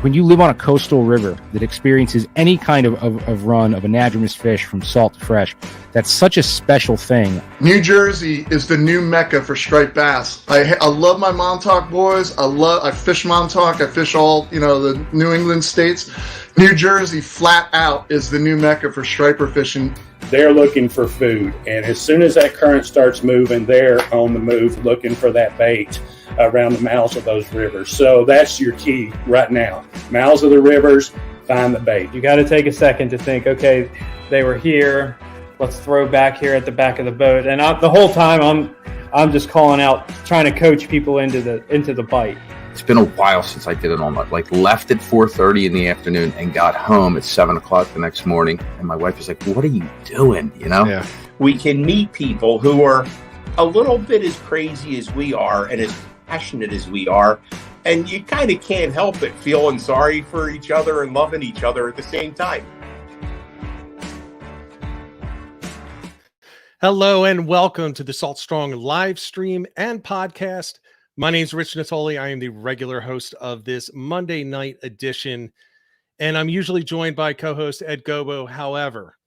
When you live on a coastal river that experiences any kind of run of anadromous fish from salt to fresh, that's such a special thing. New Jersey is the new mecca for striped bass. I love my Montauk boys. I fish Montauk. I fish all, the New England states. New Jersey flat out is the new mecca for striper fishing. They're looking for food, and as soon as that current starts moving, they're on the move looking for that bait around the mouths of those rivers. So that's your key right now. Mouths of the rivers, find the bait. You got to take a second to think, okay, they were here. Let's throw back here at the back of the boat. And the whole time I'm just calling out, trying to coach people into the bite. It's been a while since I did it all night. Left at 4:30 in the afternoon and got home at 7 o'clock the next morning. And my wife was like, "What are you doing?" Yeah. We can meet people who are a little bit as crazy as we are and as passionate as we are. And you kind of can't help it feeling sorry for each other and loving each other at the same time. Hello and welcome to the Salt Strong live stream and podcast. My name is Rich Natoli. I am the regular host of this Monday night edition, and I'm usually joined by co-host Ed Gobo. However,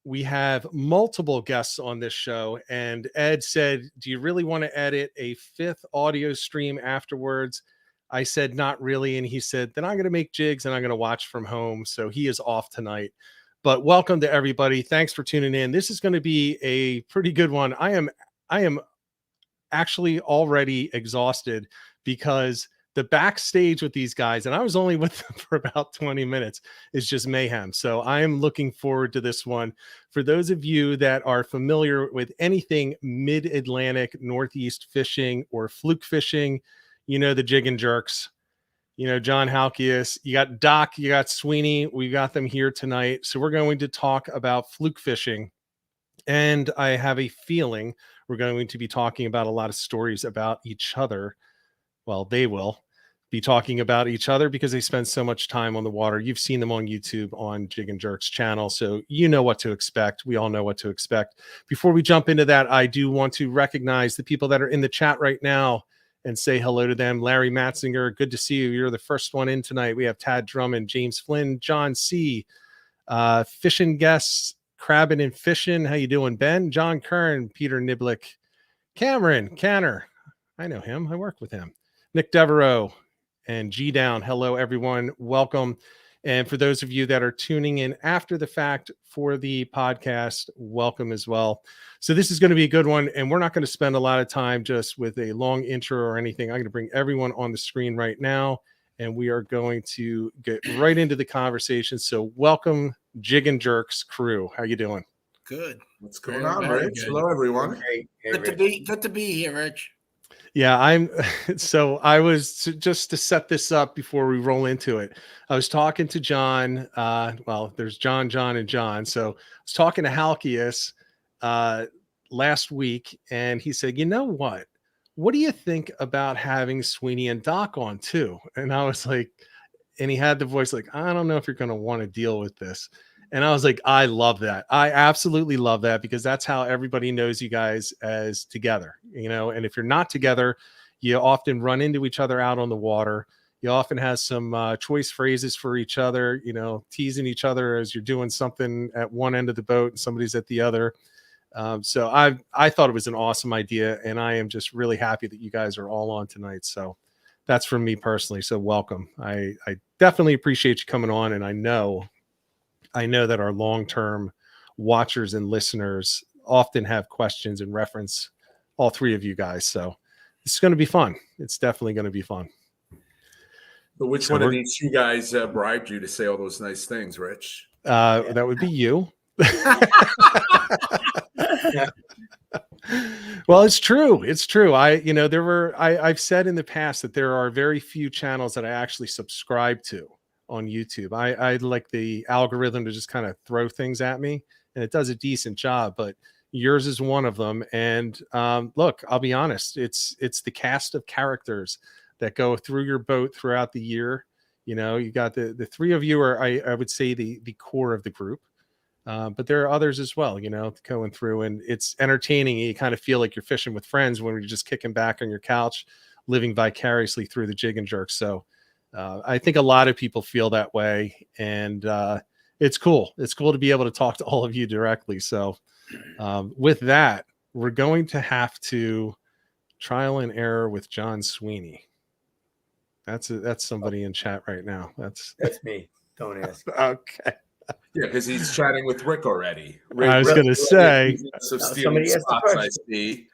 we have multiple guests on this show, and Ed said, "Do you really want to edit a fifth audio stream afterwards?" I said, "Not really," and he said, "Then I'm going to make jigs and I'm going to watch from home." So he is off tonight. But welcome to everybody. Thanks for tuning in. This is going to be a pretty good one. I am actually already exhausted because the backstage with these guys, and I was only with them for about 20 minutes, is just mayhem. So I am looking forward to this one. For those of you that are familiar with anything mid-Atlantic, Northeast fishing or fluke fishing, you know the Jigging jerks. You know, John Halkias, you got Doc, you got Sweeney. We got them here tonight. So we're going to talk about fluke fishing. And I have a feeling we're going to be talking about a lot of stories about each other. Well, they will be talking about each other because they spend so much time on the water. You've seen them on YouTube on Jigging Jerk's channel, so you know what to expect. We all know what to expect. Before we jump into that, I do want to recognize the people that are in the chat right now and say hello to them. Larry Matzinger, good to see you. You're the first one in tonight. We have Tad Drummond, James Flynn, John C., fishing guests, Crabbing and Fishing. How you doing, Ben? John Kern, Peter Niblick, Cameron Canner. I know him. I work with him. Nick Devereaux and G Down. Hello, everyone. Welcome. And for those of you that are tuning in after the fact for the podcast, welcome as well. So this is going to be a good one, and we're not going to spend a lot of time just with a long intro or anything. I'm going to bring everyone on the screen right now, and we are going to get right into the conversation. So welcome, Jigging Jerks crew. How you doing? Good. What's going on, Rich? Hello, everyone. Hey, Good to be here, Rich. Yeah, so I was just to set this up before we roll into it. I was talking to John. There's John, and John. So I was talking to Halkias last week, and he said, "You know what? What do you think about having Sweeney and Doc on too?" And I was like, and he had the voice like, "I don't know if you're going to want to deal with this." And I was like, I love that. I absolutely love that because that's how everybody knows you guys as together, and if you're not together, you often run into each other out on the water. You often have some choice phrases for each other, teasing each other as you're doing something at one end of the boat and somebody's at the other. So I thought it was an awesome idea, and I am just really happy that you guys are all on tonight. So that's from me personally. So welcome. I definitely appreciate you coming on, and I know that our long-term watchers and listeners often have questions and reference all three of you guys. So it's going to be fun. It's definitely going to be fun. But which one of these two guys bribed you to say all those nice things, Rich? That would be you. Well, it's true. It's true. I've said in the past that there are very few channels that I actually subscribe to on YouTube. I like the algorithm to just kind of throw things at me, and it does a decent job, but yours is one of them. And look, I'll be honest, it's the cast of characters that go through your boat throughout the year. You got the three of you are, I would say, the core of the group. But there are others as well, going through, and it's entertaining. You kind of feel like you're fishing with friends when you're just kicking back on your couch, living vicariously through the Jigging Jerks. So I think a lot of people feel that way, and it's cool. It's cool to be able to talk to all of you directly. So with that, we're going to have to trial and error with John Sweeney. That's somebody in chat right now. That's me. Don't ask. Okay. Yeah, because he's chatting with Rick already. I was going to say. Somebody asked the question. I see.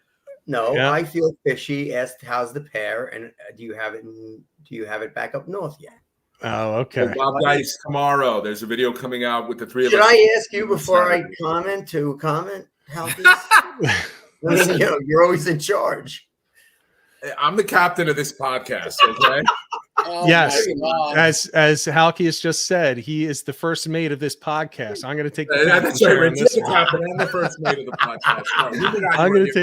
No, Yeah. I feel fishy. Asked how's the pair, and do you have it back up north yet? Oh, okay. Well, guys, tomorrow there's a video coming out with the three of Should us. I ask you before I comment, Halkias? You're always in charge. I'm the captain of this podcast, okay? Yes, as Halkias just said, he is the first mate of this podcast. I'm going to take the That's right, Rich. You're the captain. I'm the first mate of the podcast. No, I'm going to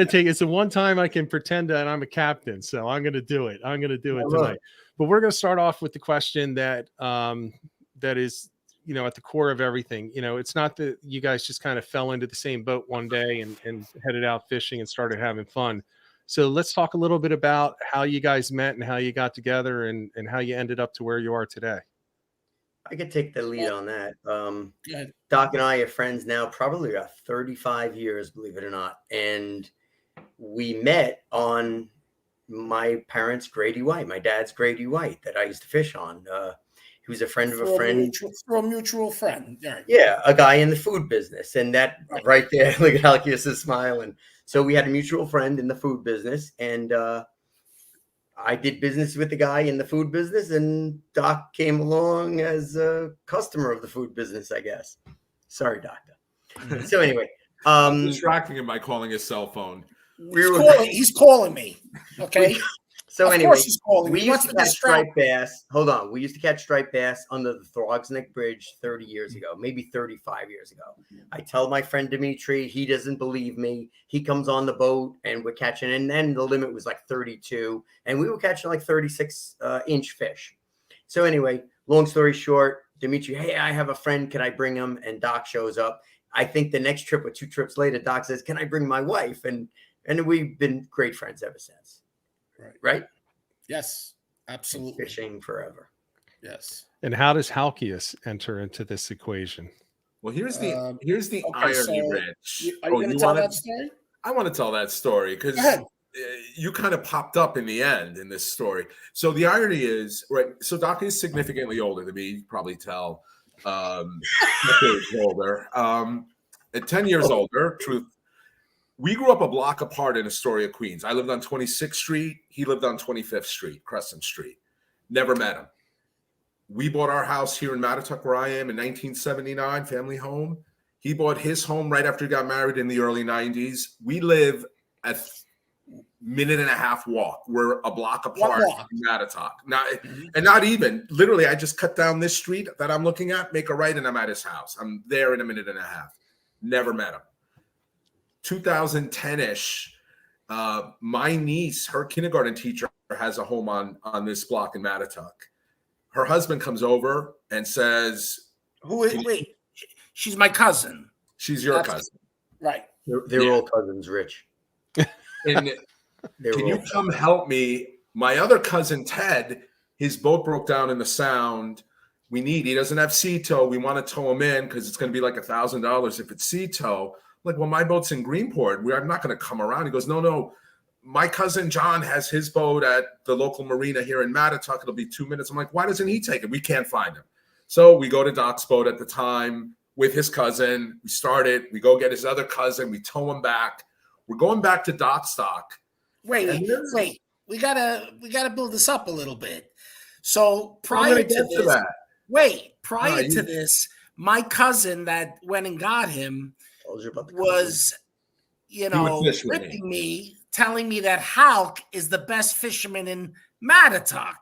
take. It's the one time I can pretend that I'm a captain, so I'm going to do it. I'm going to do it tonight. But we're going to start off with the question that that is, at the core of everything. It's not that you guys just kind of fell into the same boat one day and headed out fishing and started having fun. So let's talk a little bit about how you guys met and how you got together and how you ended up to where you are today. I could take the lead on that. Doc and I are friends now, probably about 35 years, believe it or not. And we met on my parents' Grady White, my dad's Grady White that I used to fish on. He was a friend of a friend. For a mutual friend. Yeah, a guy in the food business. And that right there, look at Halkias is smiling. So we had a mutual friend in the food business, and I did business with the guy in the food business, and Doc came along as a customer of the food business, I guess. Sorry, Doctor. So anyway. I'm distracting him by calling his cell phone. He's calling me, okay? So of anyway, course he's calling we me. used to catch striped bass. Hold on. We used to catch striped bass under the Throgsneck Bridge 30 years ago, maybe 35 years ago. I tell my friend Dimitri, he doesn't believe me. He comes on the boat and we're catching, and then the limit was like 32, and we were catching like 36-inch fish. So anyway, long story short, Dimitri, hey, I have a friend. Can I bring him? And Doc shows up. I think the next trip or 2 trips later, Doc says, can I bring my wife? And we've been great friends ever since. Right? Yes, absolutely. Fishing forever. Yes. And how does Halkias enter into this equation? Well, here's the irony, Rich. Are you going to tell that story? I want to tell that story because you kind of popped up in the end in this story. So the irony is, right, so Doc is significantly older than me. You can probably tell. Older. At 10 years older, truth. We grew up a block apart in Astoria, Queens. I lived on 26th Street. He lived on 25th Street, Crescent Street. Never met him. We bought our house here in Mattatuck, where I am, in 1979, family home. He bought his home right after he got married in the early 90s. We live a minute and a half walk. We're a block apart in Mattatuck. Not even. Literally, I just cut down this street that I'm looking at, make a right, and I'm at his house. I'm there in a minute and a half. Never met him. 2010-ish, my niece, her kindergarten teacher, has a home on this block in Mattatuck. Her husband comes over and says, Wait, she's my cousin. She's your cousin. Right. They're all cousins, Rich. And can you come help me? My other cousin, Ted, his boat broke down in the Sound. He doesn't have sea tow. We want to tow him in because it's going to be like $1,000 if it's sea tow. Like, well, my boat's in Greenport. I'm not going to come around. He goes, no. My cousin John has his boat at the local marina here in Mattatuck. It'll be 2 minutes. I'm like, why doesn't he take it? We can't find him. So we go to Doc's boat at the time with his cousin. We start it. We go get his other cousin. We tow him back. We're going back to Doc's dock. Wait. We gotta build this up a little bit. So prior to this, my cousin that went and got him was, ripping me, telling me that Halk is the best fisherman in Mattatuck.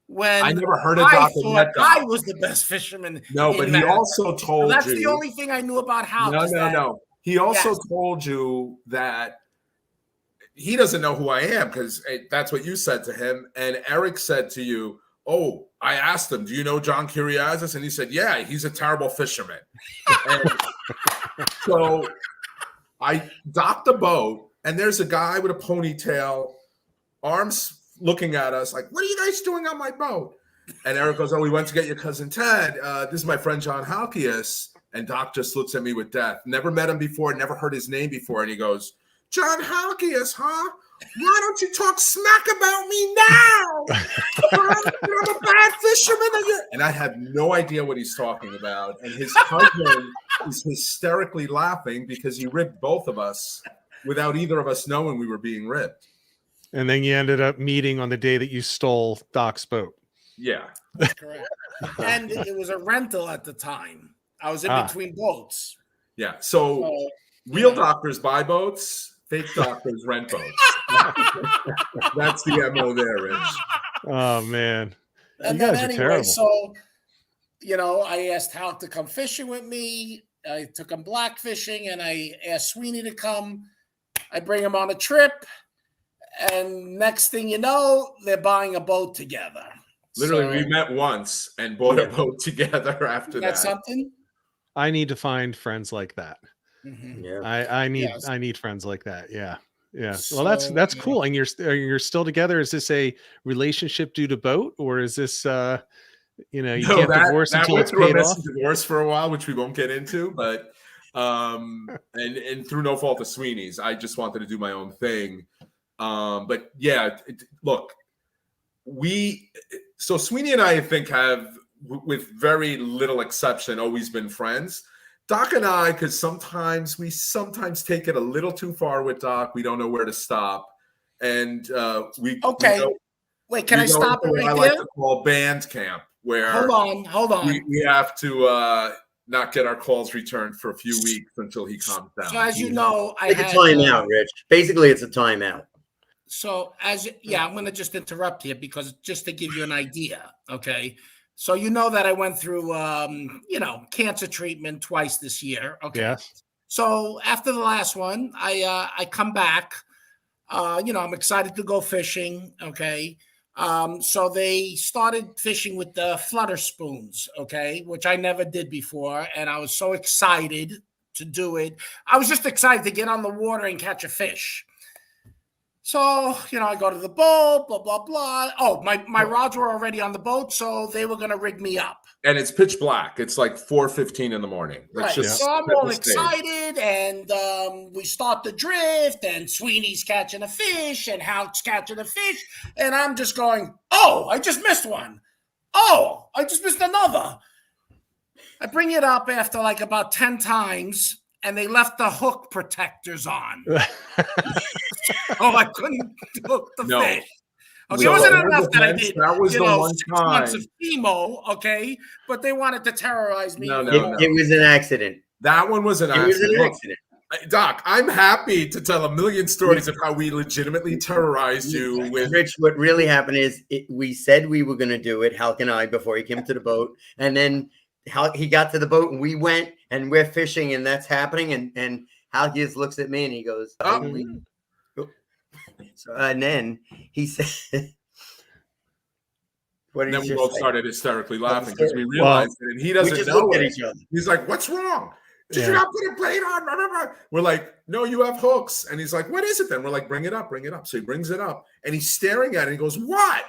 When I never heard of Doc. I was the best fisherman. No, but he also told that's the only thing I knew about Halk. No. He also told you that he doesn't know who I am because that's what you said to him. And Eric said to you, oh, I asked him, do you know John Kiriazis? And he said, yeah, he's a terrible fisherman. And so I docked the boat, and there's a guy with a ponytail, arms looking at us like, what are you guys doing on my boat? And Eric goes, oh, we went to get your cousin Ted. This is my friend John Halkias. And Doc just looks at me with death. Never met him before, never heard his name before. And he goes, John Halkias, huh? Why don't you talk smack about me now? I'm a bad fisherman. And I have no idea what he's talking about. And his cousin is hysterically laughing because he ribbed both of us without either of us knowing we were being ribbed. And then you ended up meeting on the day that you stole Doc's boat. Yeah. That's correct. And it was a rental at the time. I was in between boats. Yeah. So real doctors buy boats. Fake doctors rent boats. That's the MO there, Rich. Oh, man. And you then guys are anyway, terrible. so, I asked Hal to come fishing with me. I took him black fishing, and I asked Sweeney to come. I bring him on a trip. And next thing you know, they're buying a boat together. Literally, we met once and bought a boat together after that. Something? I need to find friends like that. Mm-hmm. Yeah. I need friends like that. Yeah. Yeah. Well, that's cool. And you're still together. Is this a relationship due to boat, or is this you can't divorce until it's paid off? Divorce for a while, which we won't get into, but and through no fault of Sweeney's, I just wanted to do my own thing. But yeah, look, so Sweeney and I think have, with very little exception, always been friends. Doc and I, because we sometimes take it a little too far with Doc. We don't know where to stop, and Wait, can I stop it right there? I like to call band camp, where hold on. We have to not get our calls returned for a few weeks until he calms down. So as you know, it's a timeout, Rich. Basically, it's a timeout. So I'm going to just interrupt here because just to give you an idea, okay. So you know that I went through, cancer treatment twice this year. Okay. Yes. So after the last one, I come back. I'm excited to go fishing. Okay. So they started fishing with the flutter spoons. Okay, which I never did before, and I was so excited to do it. I was just excited to get on the water and catch a fish. So, I go to the boat, blah, blah, blah. Oh, my rods were already on the boat, so they were going to rig me up. And it's pitch black. It's like 4:15 in the morning. Right. So I'm all excited, and we start the drift, and Sweeney's catching a fish, and Hal's catching a fish, and I'm just going, oh, I just missed one. Oh, I just missed another. I bring it up after like about 10 times, and they left the hook protectors on. I couldn't hook the fish. Okay, it wasn't enough that I did. That was the one 6 time. months of chemo, okay? But they wanted to terrorize me. No. It was an accident. That one was an accident. It was an accident. Doc, I'm happy to tell a million stories of how we legitimately terrorized you. With Rich, what really happened is we said we were going to do it, Halk and I, before he came to the boat. And then he got to the boat and we went and we're fishing and that's happening. And Halk just looks at me and he goes, and then he said, what did he say? Then we both started hysterically laughing because we realized that he doesn't know it. He's like, what's wrong? Did you not put a blade on? We're like, no, you have hooks. And he's like, what is it then? We're like, bring it up. So he brings it up and he's staring at it and he goes, what?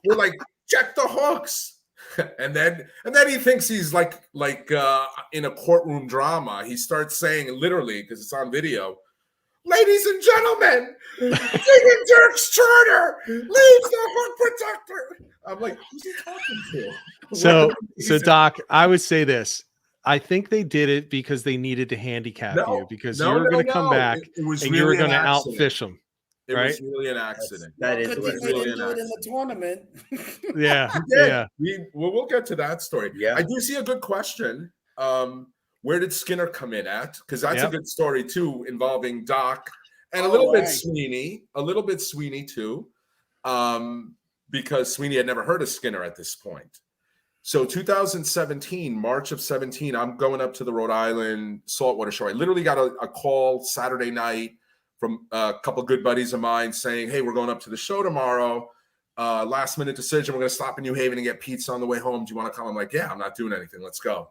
We're like, check the hooks. And then he thinks he's like in a courtroom drama. He starts saying, literally, because it's on video, ladies and gentlemen, Jigging Dirk's charter leaves the hook protector. I'm like, who's he talking to? So Doc, I would say this. I think they did it because they needed to handicap you because you were going to come back and really you were going to outfish them. It was really an accident. That is really an accident. In the tournament. Yeah. We'll get to that story. Yeah. I do see a good question. Where did Skinner come in at? Because that's a good story too, involving Doc and a little bit Sweeney too, because Sweeney had never heard of Skinner at this point. So 2017, March of 17, I'm going up to the Rhode Island saltwater show. I literally got a call Saturday night from a couple of good buddies of mine saying, hey, we're going up to the show tomorrow. Last minute decision. We're going to stop in New Haven and get pizza on the way home. Do you want to come? I'm like, yeah, I'm not doing anything. Let's go.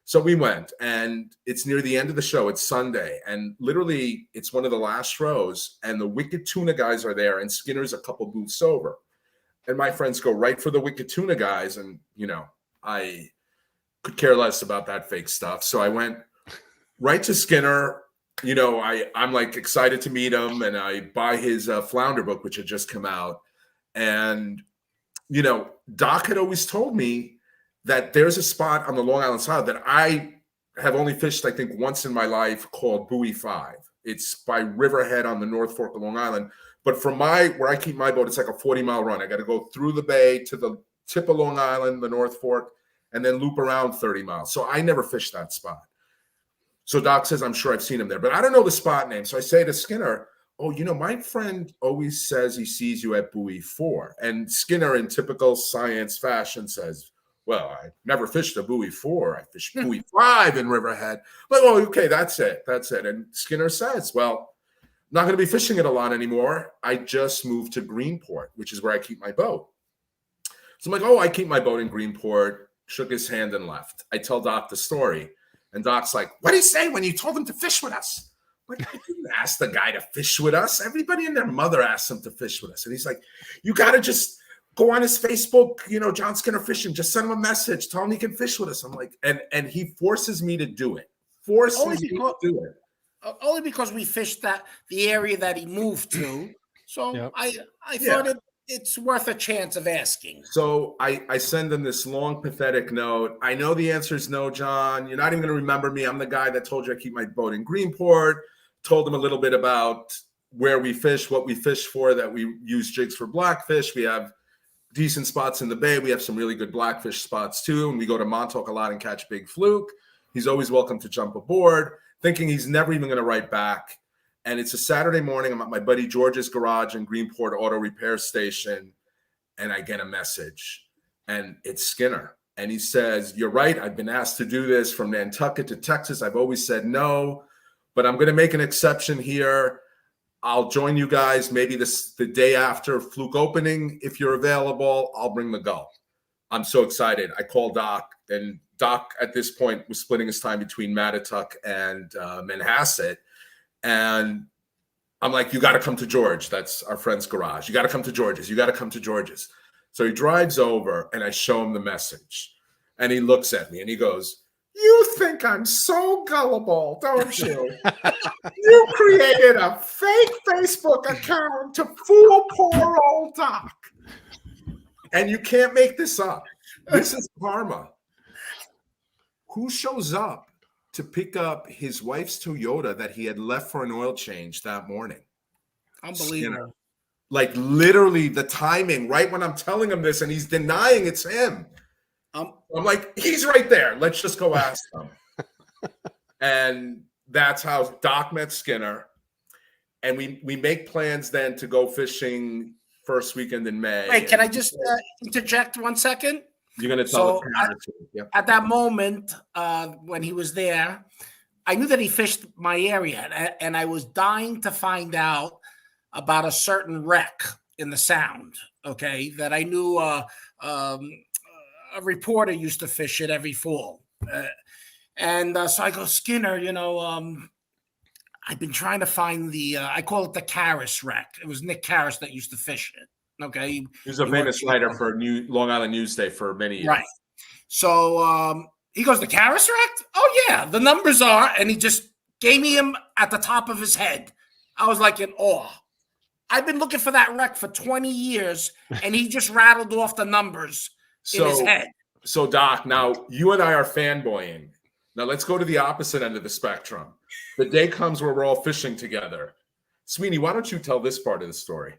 So we went, and it's near the end of the show. It's Sunday, and literally it's one of the last rows, and the Wicked Tuna guys are there, and Skinner's a couple booths over. And my friends go right for the Wicked Tuna guys, and, I could care less about that fake stuff. So I went right to Skinner. I'm like excited to meet him, and I buy his Flounder book, which had just come out. And, Doc had always told me that there's a spot on the Long Island side that I have only fished, I think, once in my life called Buoy 5. It's by Riverhead on the North Fork of Long Island. But from where I keep my boat, it's like a 40-mile run. I got to go through the bay to the tip of Long Island, the North Fork, and then loop around 30 miles. So I never fished that spot. So Doc says, I'm sure I've seen him there, but I don't know the spot name. So I say to Skinner, oh, my friend always says he sees you at Buoy 4. And Skinner, in typical science fashion, says, well, I never fished a Buoy 4. I fished Buoy 5 in Riverhead. Like, oh, okay, that's it. And Skinner says, well, I'm not going to be fishing it a lot anymore. I just moved to Greenport, which is where I keep my boat. So I'm like, oh, I keep my boat in Greenport. Shook his hand and left. I tell Doc the story, and Doc's like, what did he say when you told him to fish with us? Like, I didn't ask the guy to fish with us. Everybody and their mother asked him to fish with us. And he's like, you got to just go on his Facebook, John Skinner Fishing. Just send him a message. Tell him he can fish with us. I'm like, and he forces me to do it. Only because we fished the area that he moved to. So yep. I thought it's worth a chance of asking. So I send him this long, pathetic note. I know the answer is no, John. You're not even going to remember me. I'm the guy that told you I keep my boat in Greenport. Told him a little bit about where we fish, what we fish for, that we use jigs for blackfish. We have decent spots in the bay. We have some really good blackfish spots too. And we go to Montauk a lot and catch big fluke. He's always welcome to jump aboard, thinking he's never even going to write back. And it's a Saturday morning. I'm at my buddy George's garage in Greenport Auto Repair Station, and I get a message, and it's Skinner. And he says, you're right. I've been asked to do this from Nantucket to Texas. I've always said no, but I'm going to make an exception here. I'll join you guys maybe the day after Fluke opening. If you're available, I'll bring the gull. I'm so excited. I call Doc, and Doc at this point was splitting his time between Mattituck and Manhasset. And I'm like, you got to come to George. That's our friend's garage. You got to come to George's. You got to come to George's. So he drives over, and I show him the message. And he looks at me and he goes, you think I'm so gullible, don't you? You created a fake Facebook account to fool poor old Doc. And you can't make this up. This is karma. Who shows up to pick up his wife's Toyota that he had left for an oil change that morning? Unbelievable. Skinner. Like literally the timing, right when I'm telling him this, and he's denying it's him. I'm like, he's right there. Let's just go ask him. And that's how Doc met Skinner. And we make plans then to go fishing first weekend in May. Wait, can I just interject 1 second? You're going to tell at that moment when he was there, I knew that he fished my area, and I was dying to find out about a certain wreck in the Sound, okay, that I knew a reporter used to fish it every fall. So I go, Skinner, I've been trying to find I call it the Karras wreck. It was Nick Karras that used to fish it. Okay. He was a famous writer for Long Island Newsday for many years. Right. So he goes, the Karras wreck? Oh, yeah, the numbers are. And he just gave me him at the top of his head. I was like in awe. I've been looking for that wreck for 20 years, and he just rattled off the numbers in his head. So, Doc, now you and I are fanboying. Now let's go to the opposite end of the spectrum. The day comes where we're all fishing together. Sweeney, why don't you tell this part of the story?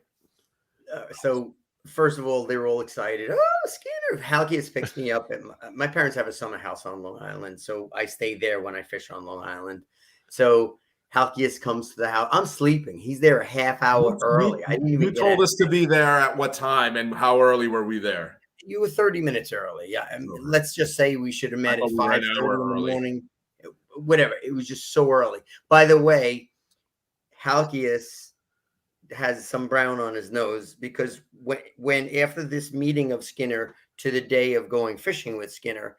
So first of all, they were all excited. Oh, Skinner. Halkias picks me up. And my parents have a summer house on Long Island, so I stay there when I fish on Long Island. So Halkias comes to the house. I'm sleeping. He's there a half hour early. I didn't even You told us to be there at what time, and how early were we there? You were 30 minutes early. Yeah. And let's just say we should have met at 5:30 in the morning. Whatever. It was just so early. By the way, Halkias has some brown on his nose because when after this meeting of Skinner to the day of going fishing with Skinner,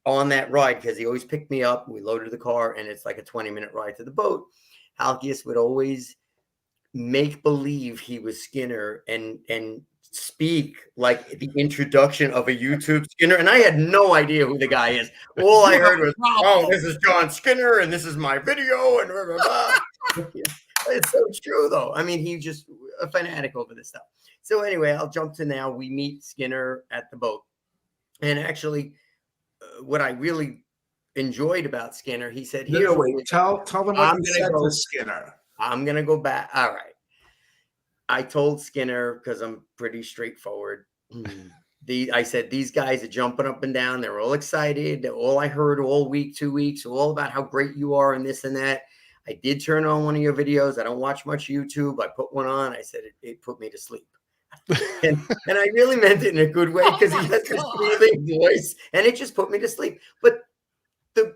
on that ride, because he always picked me up, we loaded the car, and it's like a 20-minute ride to the boat. Halkias would always make believe he was Skinner and speak like the introduction of a YouTube Skinner, and I had no idea who the guy is. All I heard was, "Oh, this is John Skinner, and this is my video," and blah, blah, blah. It's so true, though. I mean, he's just a fanatic over this stuff. So anyway, I'll jump to now. We meet Skinner at the boat, and actually, what I really enjoyed about Skinner, he said, "Here, wait, tell them what you said to Skinner." I'm gonna go back. All right. I told Skinner, because I'm pretty straightforward. I said, these guys are jumping up and down. They're all excited. All I heard all week, 2 weeks, all about how great you are and this and that. I did turn on one of your videos. I don't watch much YouTube. I put one on. I said, it put me to sleep. and I really meant it in a good way, because he has this soothing voice, and it just put me to sleep. But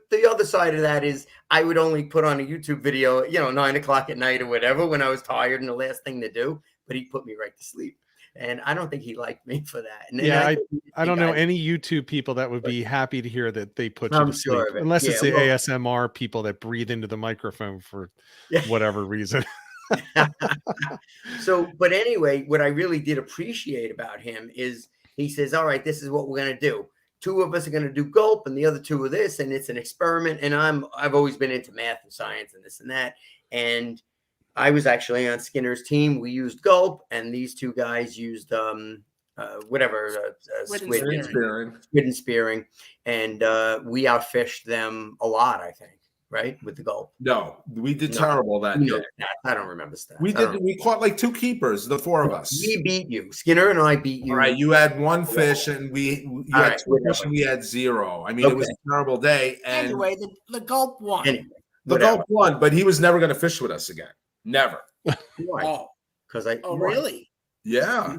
the other side of that is I would only put on a YouTube video, 9 o'clock at night or whatever, when I was tired and the last thing to do, but he put me right to sleep. And I don't think he liked me for that. And yeah, I don't know any YouTube people that would be happy to hear that they put you to sleep, unless it's the ASMR people that breathe into the microphone for whatever reason. So, but anyway, what I really did appreciate about him is he says, all right, this is what we're going to do. 2 of us are going to do gulp and the other 2 are this, and it's an experiment. And I've always been into math and science and this and that. And I was actually on Skinner's team. We used gulp, and these 2 guys used squid and spearing. And we outfished them a lot, I think, right? With the gulp. No, we did terrible that day. I don't remember stats. We caught like 2 keepers, the 4 of us. We beat you. Skinner and I beat you. All right, you had 1 fish, and you had 2 fish, and we had 0. I mean, it was a terrible day. And anyway, the gulp won. The gulp won, but he was never going to fish with us again. Never. Why? Really? Yeah.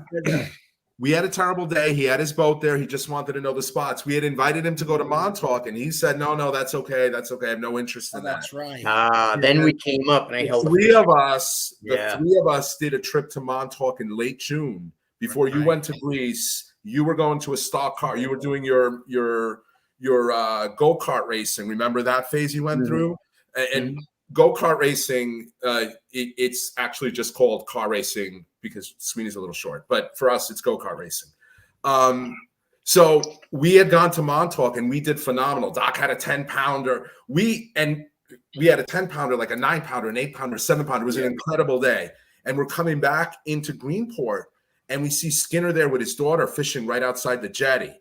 We had a terrible day. He had his boat there. He just wanted to know the spots. We had invited him to go to Montauk, and he said, no, that's okay. That's okay. I have no interest in that. That's right. Then we came up, and I held the 3 of us. The 3 of us did a trip to Montauk in late June. Before you went to Greece, you were going to a stock car. You were doing your go-kart racing. Remember that phase you went through? And go-kart racing, it's actually just called car racing because Sweeney's a little short. But for us, it's go-kart racing. So we had gone to Montauk, and we did phenomenal. Doc had a 10-pounder. We had a 10-pounder, like a 9-pounder, an 8-pounder, 7-pounder. It was an incredible day. And we're coming back into Greenport, and we see Skinner there with his daughter fishing right outside the jetty.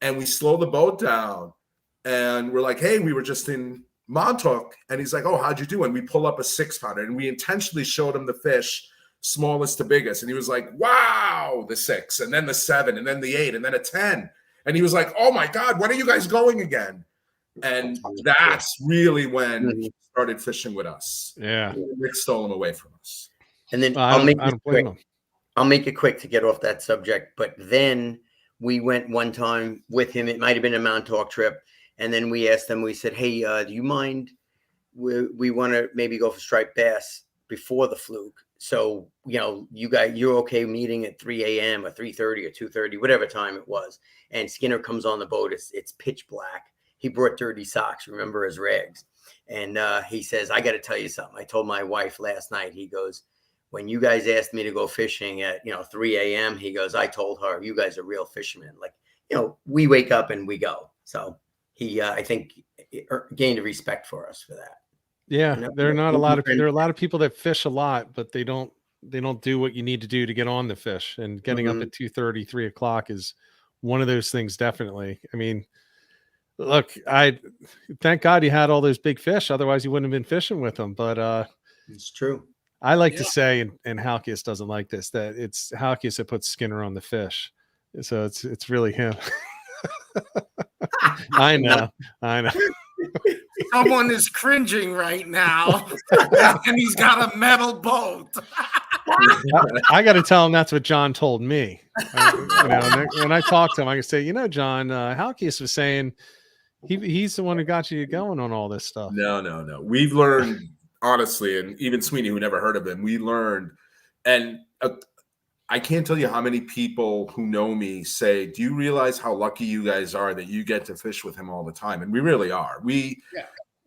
And we slow the boat down, and we're like, hey, we were just in Montauk. And he's like, oh, how'd you do? And we pull up a 6-pounder, and we intentionally showed him the fish, smallest to biggest. And he was like, wow, the 6, and then the 7, and then the 8, and then a 10. And he was like, oh my God, when are you guys going again? And that's really when he started fishing with us. Yeah. Rick stole him away from us. And then I'll make it quick to get off that subject. But then we went one time with him. It might have been a Montauk trip. And then we asked them, we said, hey, do you mind? We want to maybe go for striped bass before the Fluke. So, you're okay meeting at 3 a.m. or 3:30 or 2:30, whatever time it was. And Skinner comes on the boat. It's pitch black. He brought dirty socks, remember, his rags. And he says, I got to tell you something. I told my wife last night, he goes, when you guys asked me to go fishing at, 3 a.m., he goes, I told her, you guys are real fishermen. Like, we wake up and we go. So he, I think, gained a respect for us for that. Yeah, there are a lot of people that fish a lot, but they don't do what you need to do to get on the fish. And getting up at 2:30, 3 o'clock is one of those things. Definitely. I mean, look, I thank God you had all those big fish. Otherwise you wouldn't have been fishing with them. But it's true. I like to say, and Halkias doesn't like this, that it's Halkias that puts Skinner on the fish. So it's really him. I know. Someone is cringing right now, and he's got a metal boat. I got to tell him that's what John told me. When I talk to him, I can say, John, Halkias was saying he's the one who got you going on all this stuff. No. We've learned, honestly, and even Sweeney, who never heard of him, we learned. And I can't tell you how many people who know me say, do you realize how lucky you guys are that you get to fish with him all the time? And we really are. We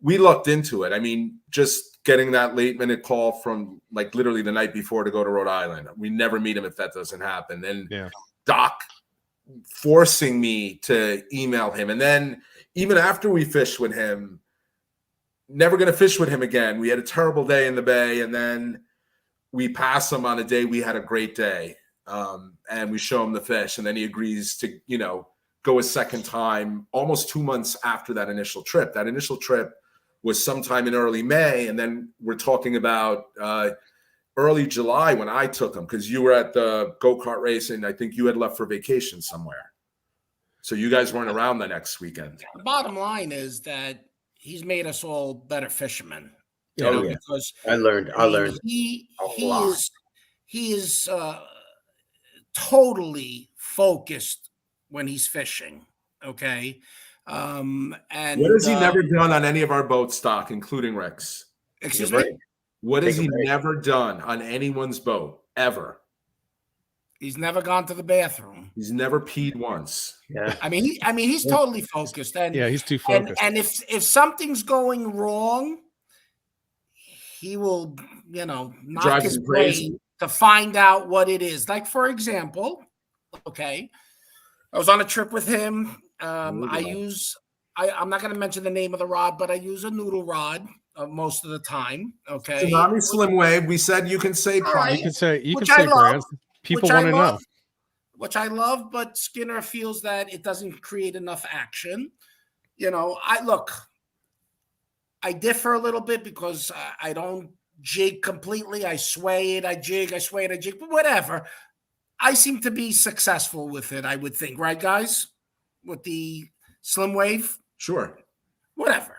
looked into it. I mean, just getting that late minute call from like literally the night before to go to Rhode Island. We never meet him if that doesn't happen. Then Doc forcing me to email him. And then even after we fished with him, never going to fish with him again. We had a terrible day in the bay, and then we pass him on a day we had a great day, and we show him the fish, and then he agrees to, go a second time almost 2 months after that initial trip. That initial trip was sometime in early May, and then we're talking about early July when I took him, because you were at the go-kart race, and I think you had left for vacation somewhere. So you guys weren't around the next weekend. The bottom line is that he's made us all better fishermen. Because I learned. He is totally focused when he's fishing. Okay. And what has he never done on any of our boats, Doc, including Rick's? Excuse me? What has he never done on anyone's boat ever? He's never gone to the bathroom. He's never peed once. Yeah. I mean, he's totally focused. And he's too focused. And if something's going wrong, he will, knock his brain to find out what it is. Like, for example, I was on a trip with him. I'm not going to mention the name of the rod, but I use a noodle rod most of the time. Okay. Tsunami Slim Wave. We said you can say You can say brands. People want to know. Which I love, but Skinner feels that it doesn't create enough action. I differ a little bit because I don't jig completely. I sway it, I jig, I sway it, I jig, but whatever. I seem to be successful with it, I would think. Right, guys? With the Slim Wave? Sure. Whatever.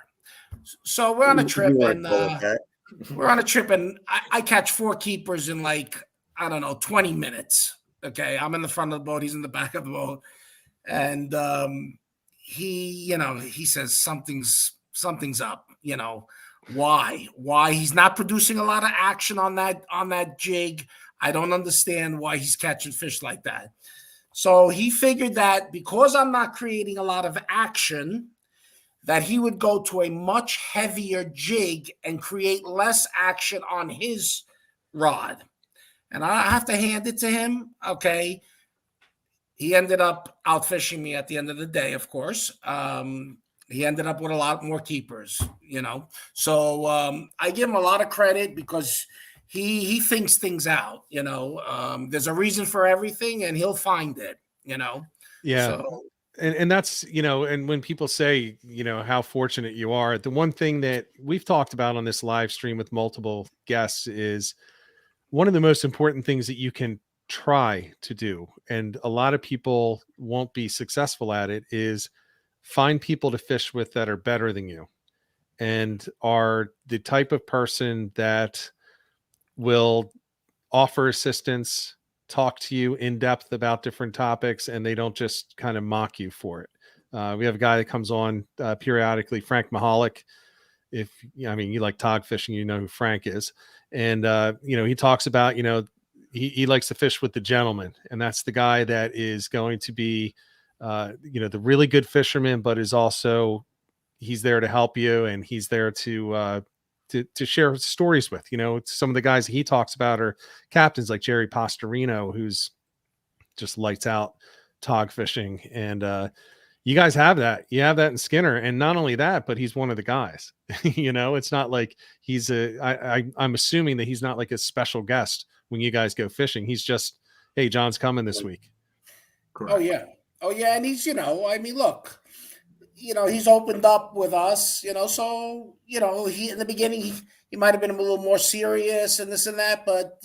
So we're on a trip, and I catch 4 keepers in 20 minutes. Okay, I'm in the front of the boat. He's in the back of the boat. And he says something's up. Why he's not producing a lot of action on that jig. I don't understand why he's catching fish like that. So he figured that because I'm not creating a lot of action, that he would go to a much heavier jig and create less action on his rod. And I have to hand it to him. Okay. He ended up outfishing me at the end of the day, of course. He ended up with a lot more keepers, So I give him a lot of credit because he thinks things out, There's a reason for everything, and he'll find it, Yeah. So, and that's, and when people say, how fortunate you are, the one thing that we've talked about on this live stream with multiple guests is one of the most important things that you can try to do, and a lot of people won't be successful at it, is find people to fish with that are better than you and are the type of person that will offer assistance, talk to you in depth about different topics, and they don't just kind of mock you for it. We have a guy that comes on periodically, Frank Mahalik. If you like tog fishing, you know who Frank is. And, he talks about, he likes to fish with the gentleman, and that's the guy that is going to be, the really good fisherman, but is also, he's there to help you, and he's there to share stories with. Some of the guys he talks about are captains like Jerry Pastorino, who's just lights out tog fishing. And you guys have that. You have that in Skinner. And not only that, but he's one of the guys. It's not like he's I'm assuming that he's not like a special guest when you guys go fishing. He's just, hey, John's coming this week. Correct. Oh yeah. And he's, look, he's opened up with us, so, he, in the beginning, he might've been a little more serious and this and that, but,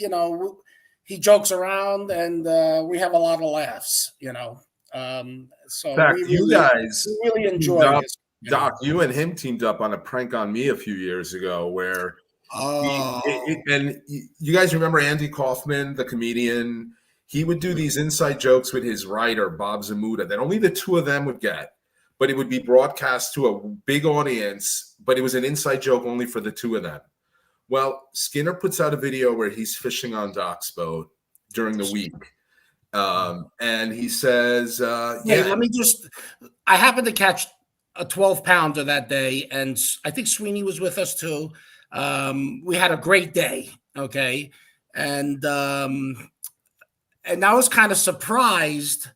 he jokes around, and we have a lot of laughs, so in fact, you guys really enjoy it. Doc, you and him teamed up on a prank on me a few years ago where and you guys remember Andy Kaufman, the comedian? He would do these inside jokes with his writer, Bob Zamuda, that only the two of them would get, but it would be broadcast to a big audience, but it was an inside joke only for the two of them. Well, Skinner puts out a video where he's fishing on Doc's boat. during the week. And he says, Hey, let me just, I happened to catch a 12-pounder that day, and I think Sweeney was with us too. We had a great day, okay? And I was kind of surprised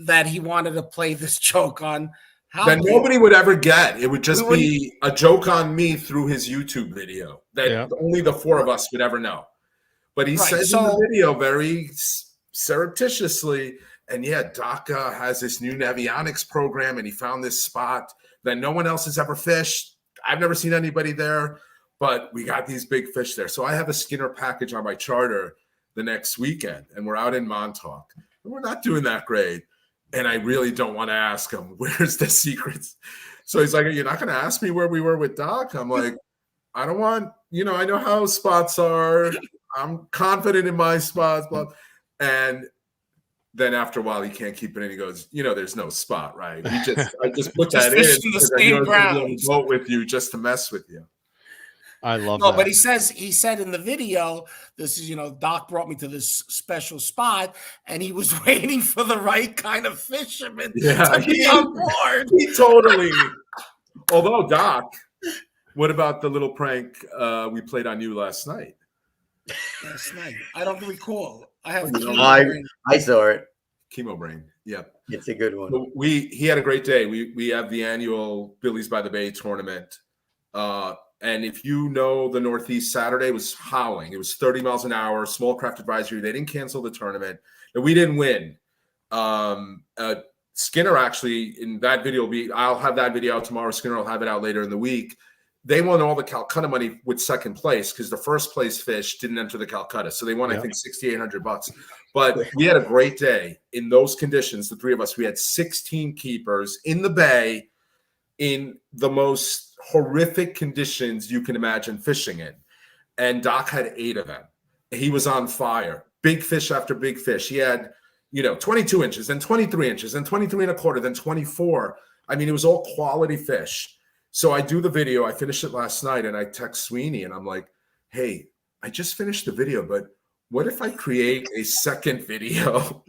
that he wanted to play this joke on that nobody would ever get. It would just be a joke on me through his YouTube video that only the four of us would ever know. But he says in the video very surreptitiously, and Doc has this new Navionics program, and he found this spot that no one else has ever fished. I've never seen anybody there, but we got these big fish there. So I have a Skinner package on my charter the next weekend, and we're out in Montauk. And we're not doing that great. And I really don't want to ask him, where's the secrets? So he's like, you're not going to ask me where we were with Doc? I'm like, I don't want, I know how spots are. I'm confident in my spots. And then after a while, he can't keep it in. He goes, there's no spot, right? I just put that in because I know I'm going to vote with you just to mess with you. I love that. But he said in the video, this is, Doc brought me to this special spot, and he was waiting for the right kind of fisherman to be on board. He totally. Although, Doc, what about the little prank we played on you last night? Last night? I don't recall. I have I saw it. Chemo brain. Yep. It's a good one. So he had a great day. We have the annual Billy's by the Bay tournament. And if you know the Northeast, Saturday was howling. It was 30 miles an hour, small craft advisory. They didn't cancel the tournament. And we didn't win. Skinner actually, in that video, I'll have that video out tomorrow. Skinner will have it out later in the week. They won all the Calcutta money with second place because the first place fish didn't enter the Calcutta. So they won, I think, $6,800. But we had a great day in those conditions. The three of us, we had 16 keepers in the bay in the most horrific conditions you can imagine fishing in. And Doc had 8 of them. He was on fire. Big fish after big fish. He had, 22 inches, then 23 inches, then 23 and a quarter, then 24. I mean, it was all quality fish. So I do the video. I finished it last night, and I text Sweeney, and I'm like, hey, I just finished the video, but what if I create a second video?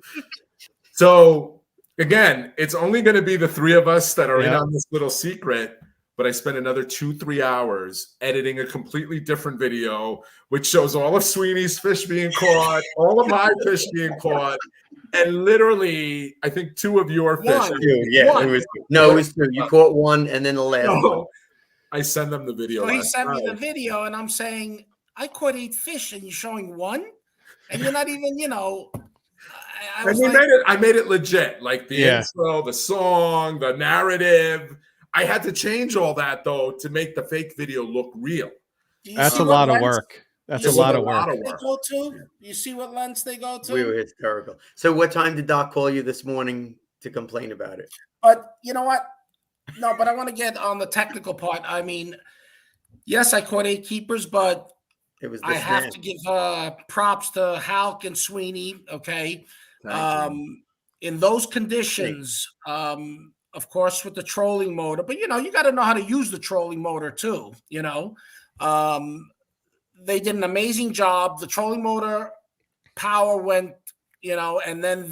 So again, it's only going to be the three of us that are in on this little secret. But I spent another 2-3 hours editing a completely different video, which shows all of Sweeney's fish being caught, all of my fish being caught, and literally, I think 2 of your fish. It was 2. You caught 1, and then the last one. I send them the video. So he sent me the video, and I'm saying, I caught 8 fish, and you're showing 1? And you're not even, I made it legit, like the intro, the song, the narrative. I had to change all that, though, to make the fake video look real. That's a lot of work. That's a lot of work. They go to? You see what lens they go to? We were hysterical. So what time did Doc call you this morning to complain about it? But you know what? No, but I want to get on the technical part. I mean, yes, I caught 8 keepers, but I have to give props to Halk and Sweeney, okay? In those conditions, of course, with the trolling motor, but you got to know how to use the trolling motor too. They did an amazing job. The trolling motor power went, and then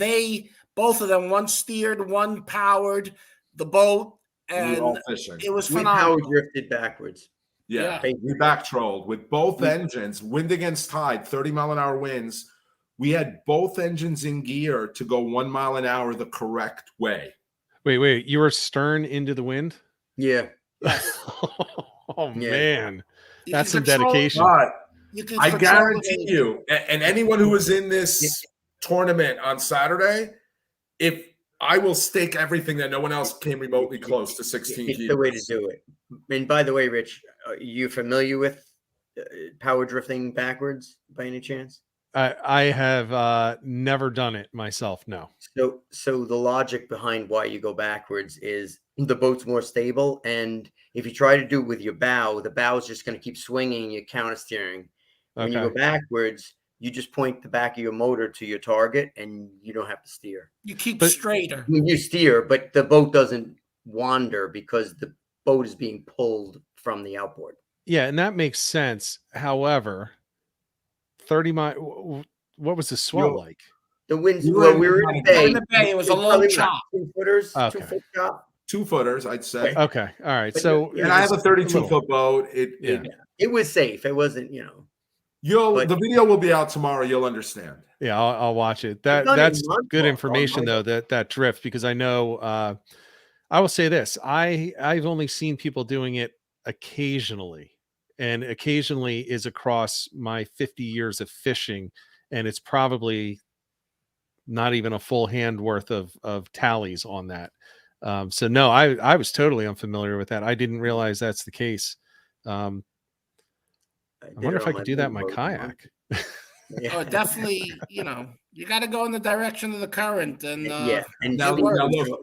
both of them, one steered, one powered the boat, and it was phenomenal. We power drifted backwards. Yeah. We back trolled with both engines, wind against tide, 30-mile-an-hour winds. We had both engines in gear to go 1 mile an hour the correct way. Wait, you were stern into the wind? Yeah. Man. That's some dedication. I guarantee you, and anyone who was in this tournament on Saturday, if I will stake everything that no one else came remotely close to 16 It's the way to do it. And by the way, Rich, are you familiar with power drifting backwards by any chance? I have never done it myself. No. So the logic behind why you go backwards is the boat's more stable, and if you try to do it with your bow, the bow is just going to keep swinging. You're counter steering. When you go backwards, you just point the back of your motor to your target, and you don't have to steer. You keep straighter. You steer, but the boat doesn't wander because the boat is being pulled from the outboard. Yeah, and that makes sense. However, 30 mile. what was the swell like? The winds. We Well, were we were in the in bay. the bay. It was a It's low probably chop. 2 footers, Okay. 2 foot chop. 2 footers, I'd say. Okay, all right. But So yeah, And I have a it's 32 little. foot boat. Yeah. It was safe. It wasn't, But- The video will be out tomorrow. You'll understand. Yeah, I'll watch it. done it That's in Montauk, good on information though. Montauk. That drift, because I know. I will say this: I've only seen people doing it occasionally, and occasionally is across my 50 years of fishing, and it's probably not even a full hand worth of tallies on that. So no, I was totally unfamiliar with that. I didn't realize that's the case. I wonder if I could do that in my kayak. Oh, definitely. You got to go in the direction of the current, and And Now, it worked. look,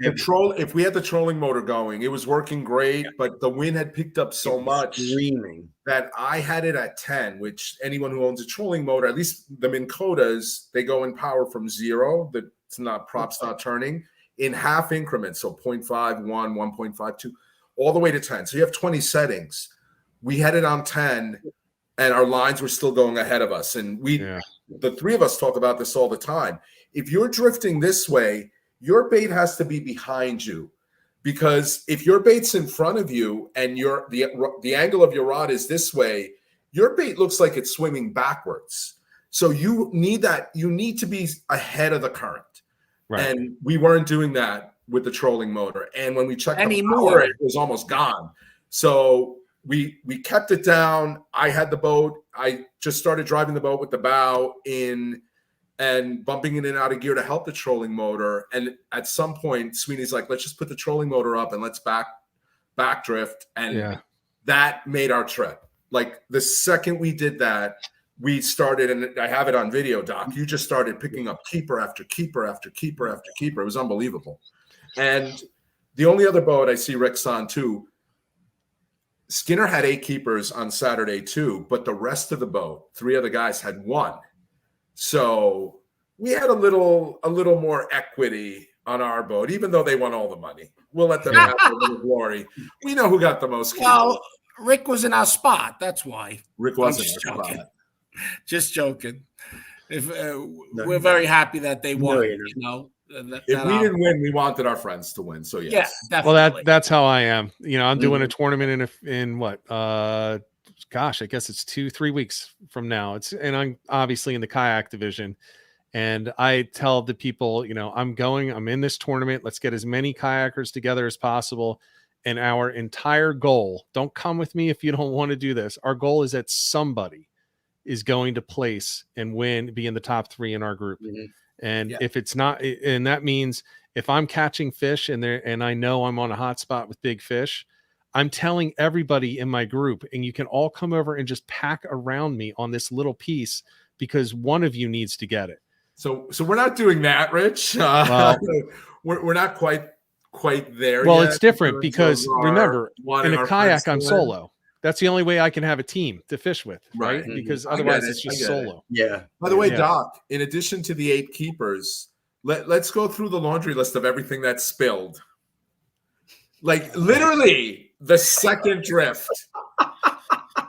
if we had the trolling motor going, it was working great, but the wind had picked up so much screaming that I had it at 10, which anyone who owns a trolling motor, at least the Minn Kotas, they go in power from 0, that it's not props not turning, in half increments, so 0.5, 1, 1.52, all the way to 10. So you have 20 settings. We had it on 10, and our lines were still going ahead of us. And the three of us talk about this all the time. If you're drifting this way, your bait has to be behind you, because if your bait's in front of you and the angle of your rod is this way, your bait looks like it's swimming backwards. So you need to be ahead of the current. Right. And we weren't doing that with the trolling motor. And when we checked the power, it was almost gone. So we kept it down. I had the boat. I just started driving the boat with the bow in and bumping it in and out of gear to help the trolling motor. And at some point, Sweeney's like, let's just put the trolling motor up and let's back drift. And that made our trip. Like the second we did that, we started, and I have it on video, Doc. You just started picking up keeper after keeper after keeper after keeper. It was unbelievable. And the only other boat I see Rick's on too, Skinner had 8 keepers on Saturday too, but the rest of the boat, 3 other guys had 1. So we had a little more equity on our boat, even though they won all the money. We'll let them have a little glory. We know who got the most keepers. Well, Rick was in our spot. That's why. Rick wasn't in our spot. Just joking. We're very happy that they won. If we didn't win, we wanted our friends to win. So yes. Yeah, definitely. Well, that's how I am. I'm doing a tournament in what? Gosh, I guess it's 2-3 weeks from now. And I'm obviously in the kayak division. And I tell the people, I'm in this tournament. Let's get as many kayakers together as possible. And our entire goal, don't come with me if you don't want to do this. Our goal is that somebody is going to place and win, be in the top 3 in our group. Mm-hmm. And if it's not, and that means if I'm catching fish and I know I'm on a hot spot with big fish, I'm telling everybody in my group, and you can all come over and just pack around me on this little piece because one of you needs to get it. So we're not doing that, Rich. We're not quite there. Well, yet it's different because remember, in a kayak, I'm solo. That's the only way I can have a team to fish with, right? Mm-hmm. Because otherwise it's just solo. Yeah. By the way, Doc, in addition to the 8 keepers, let's go through the laundry list of everything that's spilled. Like literally the second drift.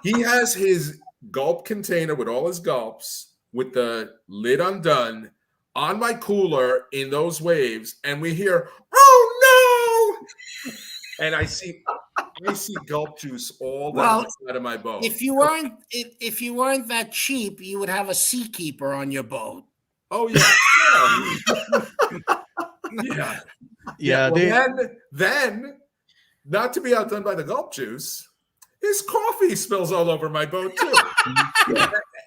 He has his gulp container with all his gulps with the lid undone on my cooler in those waves, and we hear, "Oh no!" And I see gulp juice all down the side of my boat. If you weren't that cheap, you would have a seakeeper on your boat. Oh yeah. Yeah. Well, then, not to be outdone by the gulp juice, his coffee spills all over my boat too.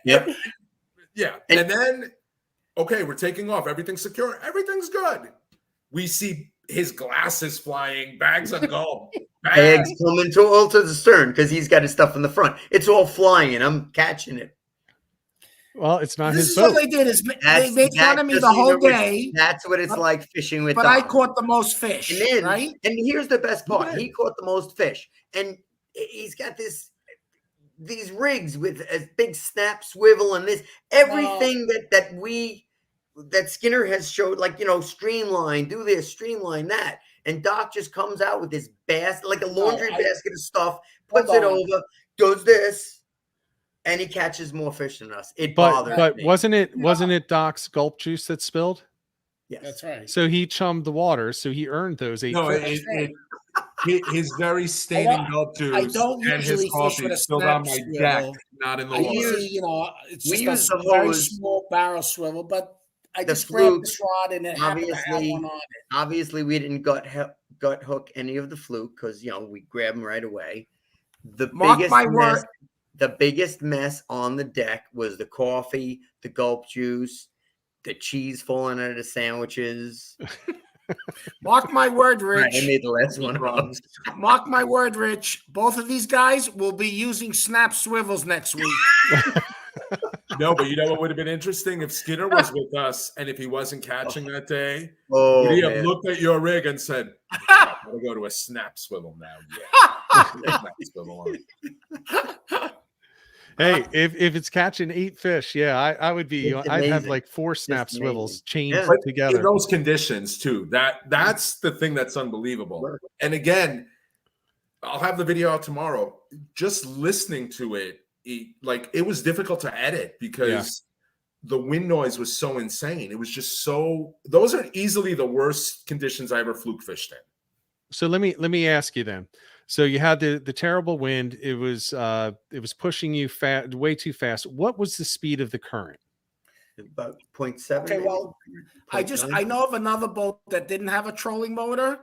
Yeah. And then, okay, we're taking off. Everything's secure. Everything's good. We see his glasses flying, bags of gulp. Bags coming to the stern because he's got his stuff in the front. It's all flying, and I'm catching it. Well, it's not this his is boat. What they did is they made fun of me the whole day. That's what it's like fishing with. But I caught the most fish, right? And here's the best part: he caught the most fish, and he's got these rigs with a big snap swivel and everything that Skinner has showed, streamline, do this, streamline that. And Doc just comes out with this basket, like a laundry basket of stuff, puts it over, does this. And he catches more fish than us. It But bothers me. wasn't it Doc's gulp juice that spilled? Yes. That's right. So he chummed the water, so he earned those 8 No, fish. his very staining gulp juice I don't and his usually fish coffee with a spilled on snap my deck, swivel. not in the I water. usually, it's we just use a the very hose. small barrel swivel, but I The just grabbed Fluke, this rod and it happened to have obviously, one on it. obviously we didn't gut hook any of the Fluke because we grab them right away. Mark my word. The biggest mess on the deck was the coffee, the gulp juice, the cheese falling out of the sandwiches. Mark my word, Right, Rich. I made the last one up. Mark my word, Rich. Both of these guys will be using snap swivels next week. No, but you know what would have been interesting if Skinner was with us and if he wasn't catching that day, Oh, would he have man. looked at your rig and said, "I gotta go to a snap swivel now"? Yeah. Snap swivel on. Hey, if it's catching 8 fish, yeah, I would be. It's I'd have amazing. like 4 snap Just swivels amazing. chained Yeah. But in together. those conditions too, that's the thing that's unbelievable. And again, I'll have the video out tomorrow. Just listening to it, it was difficult to edit because the wind noise was so insane. It was just so. Those are easily the worst conditions I ever fluke fished in. So let me ask you then. So you had the terrible wind. It was pushing you way too fast. What was the speed of the current? About 0.7. Okay, well, I know of another boat that didn't have a trolling motor,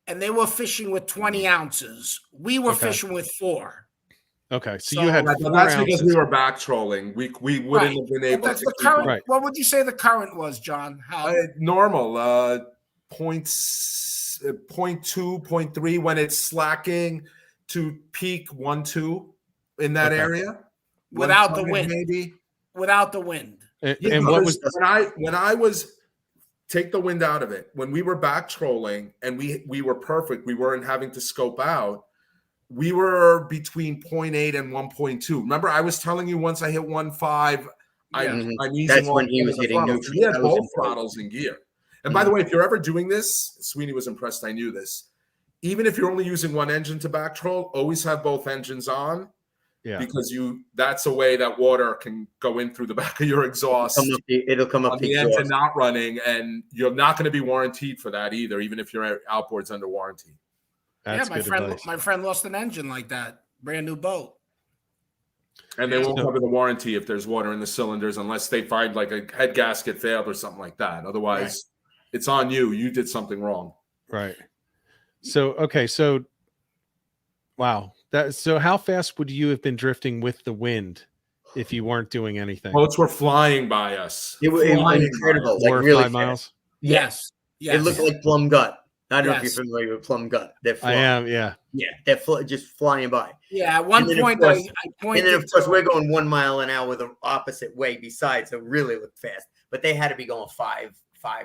and they were fishing with 20 ounces. We were fishing with 4. Okay, so you had That's 4 because ounces. we were back trolling. We wouldn't have been But able that's to the keep current. Right. What would you say the current was, John? How? normal. 0.2, 0.3 when it's slacking to peak 1.2 in that area Without the 1.5 wind. maybe. Without the wind. And, Yeah, and what was when I was take the wind out of it, when we were back trolling and we were perfect, we weren't having to scope out, we were between 0.8 and 1.2. Remember, I was telling you once I hit 1.5, I'm using That's all when he four was of the hitting throttles. neutral. He had That was both important. throttles in gear. And by the way, if you're ever doing this, Sweeney was impressed. I knew this. Even if you're only using one engine to back troll, always have both engines on. Yeah. Because that's a way that water can go in through the back of your exhaust. It'll come up On the the engine exhaust. not running, and you're not going to be warranted for that either, even if your outboard's under warranty. That's my good friend. advice. My friend lost an engine like that. Brand new boat. And they won't cover the warranty if there's water in the cylinders unless they find like a head gasket failed or something like that. Otherwise, it's on you. You did something wrong. Right. So wow. So how fast would you have been drifting with the wind if you weren't doing anything? Boats were flying by us. It was incredible. 4 or really 5 miles. Yes. It looked like plum gut. I don't know if Yes. you're familiar with plum gut. They're I flying. am. Yeah. Yeah, they're just flying by. Yeah. At one And then, of point, course- I pointed. And then, of course, we're going 1 mile an hour the opposite way besides, so really look fast. But they had to be going 5,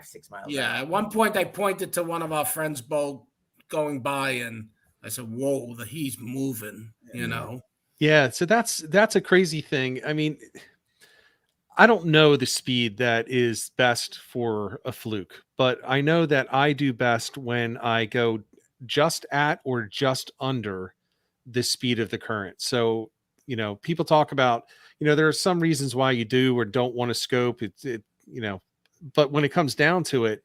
6 miles an Yeah. hour. At one point, I pointed to one of our friends' boat going by, and I said, "Whoa, he's moving." You know. Yeah. So that's a crazy thing. I mean, I don't know the speed that is best for a fluke, but I know that I do best when I go just at or just under the speed of the current. So, people talk about, there are some reasons why you do or don't want to scope it, but when it comes down to it,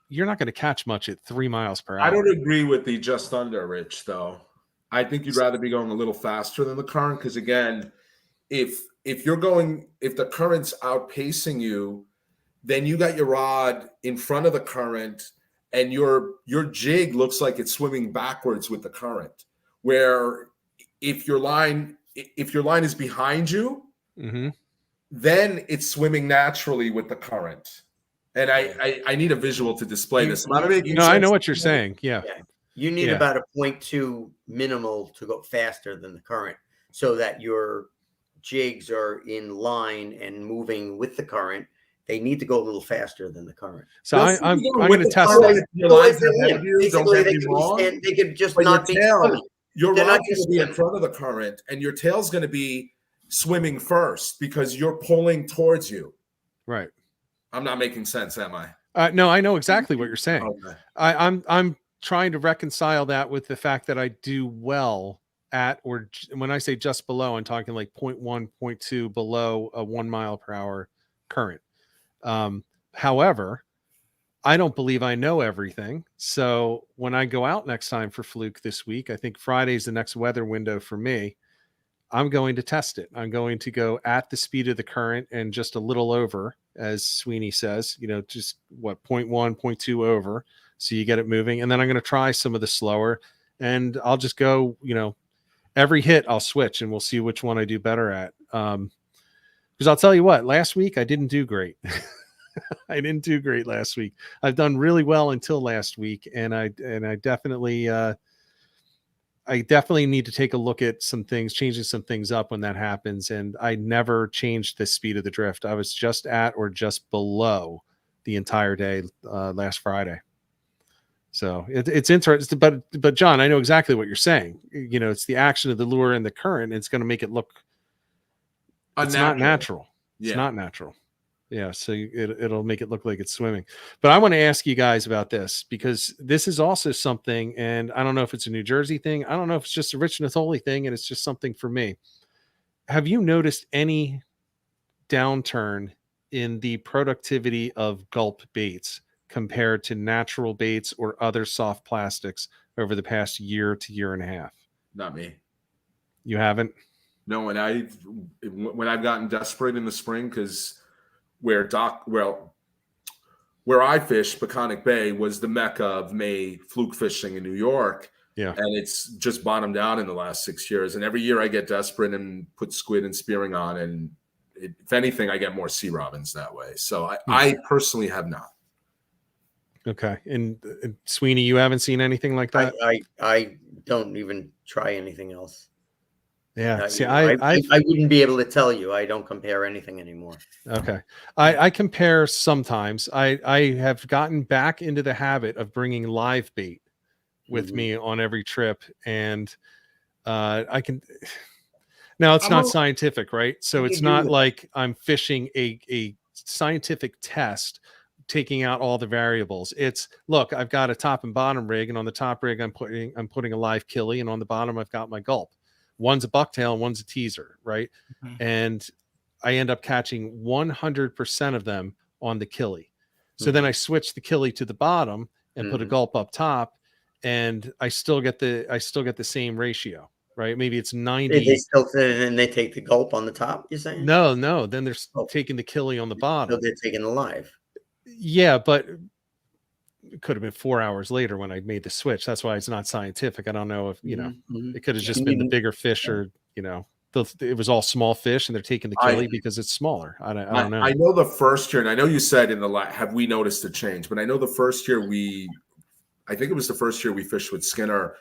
you're not going to catch much at 3 miles per hour. I don't agree with the just under, Rich, though. I think you'd rather be going a little faster than the current because, again, if the current's outpacing you, then you got your rod in front of the current and your jig looks like it's swimming backwards with the current. Where if your line is behind you, then it's swimming naturally with the current. And I need a visual to display this. I know what you're saying. Yeah. You need about a 0.2 minimal to go faster than the current so that your jigs are in line and moving with the current. They need to go a little faster than the current. So I'm going to test that. They could just but not be swimming. Your They're rod's not going just to be in front of the current, and your tail's going to be swimming first because you're pulling towards you. Right. I'm not making sense, am I? No, I know exactly what you're saying. Okay. I'm trying to reconcile that with the fact that I do well at, or when I say just below, I'm talking like 0.1, 0.2 below a 1 mile per hour current. However, I don't believe I know everything. So when I go out next time for Fluke this week, I think Friday's the next weather window for me. I'm going to test it. I'm going to go at the speed of the current and just a little over, as Sweeney says, just 0.1, 0.2 over. So you get it moving. And then I'm going to try some of the slower, and I'll just go, every hit I'll switch and we'll see which one I do better at. Because I'll tell you what, last week I didn't do great. I didn't do great last week. I've done really well until last week. And I definitely, I definitely need to take a look at some things, changing some things up when that happens. And I never changed the speed of the drift. I was just at or just below the entire day last Friday. So it's interesting. But John, I know exactly what you're saying. It's the action of the lure and the current. It's going to make it look. It's not natural. It's not natural. Yeah, so it'll make it look like it's swimming. But I want to ask you guys about this, because this is also something, and I don't know if it's a New Jersey thing. I don't know if it's just a Rich Natoli thing, and it's just something for me. Have you noticed any downturn in the productivity of gulp baits compared to natural baits or other soft plastics over the past year to year and a half? Not me. You haven't? No, and when I've gotten desperate in the spring, because where I fished, Peconic Bay was the mecca of May fluke fishing in New York. Yeah. And it's just bottomed out in the last 6 years. And every year I get desperate and put squid and spearing on. And if anything, I get more sea robins that way. So I personally have not. Okay. And Sweeney, you haven't seen anything like that? I don't even try anything else. Yeah. See, I wouldn't be able to tell you. I don't compare anything anymore. Okay. I compare sometimes. I have gotten back into the habit of bringing live bait with me on every trip. And I can, now it's not scientific, right? So it's not like I'm fishing a scientific test, taking out all the variables. It's, look, I've got a top and bottom rig, and on the top rig, I'm putting a live killie, and on the bottom, I've got my gulp. One's a bucktail and one's a teaser, right? Mm-hmm. And I end up catching 100% of them on the killie. So then I switch the killie to the bottom and put a gulp up top, and I still get the same ratio, right? Maybe it's 90. They still and they take the gulp on the top, you're saying? No. Then they're taking the killie on the bottom. So they're taking the live. Yeah, but it could have been 4 hours later when I made the switch. That's why it's not scientific. I don't know if, it could have just been the bigger fish, or, it was all small fish and they're taking the killie because it's smaller. I don't know. I know the first year, and I know you said have we noticed a change, but I know the first year I think it was the first year we fished with Skinner.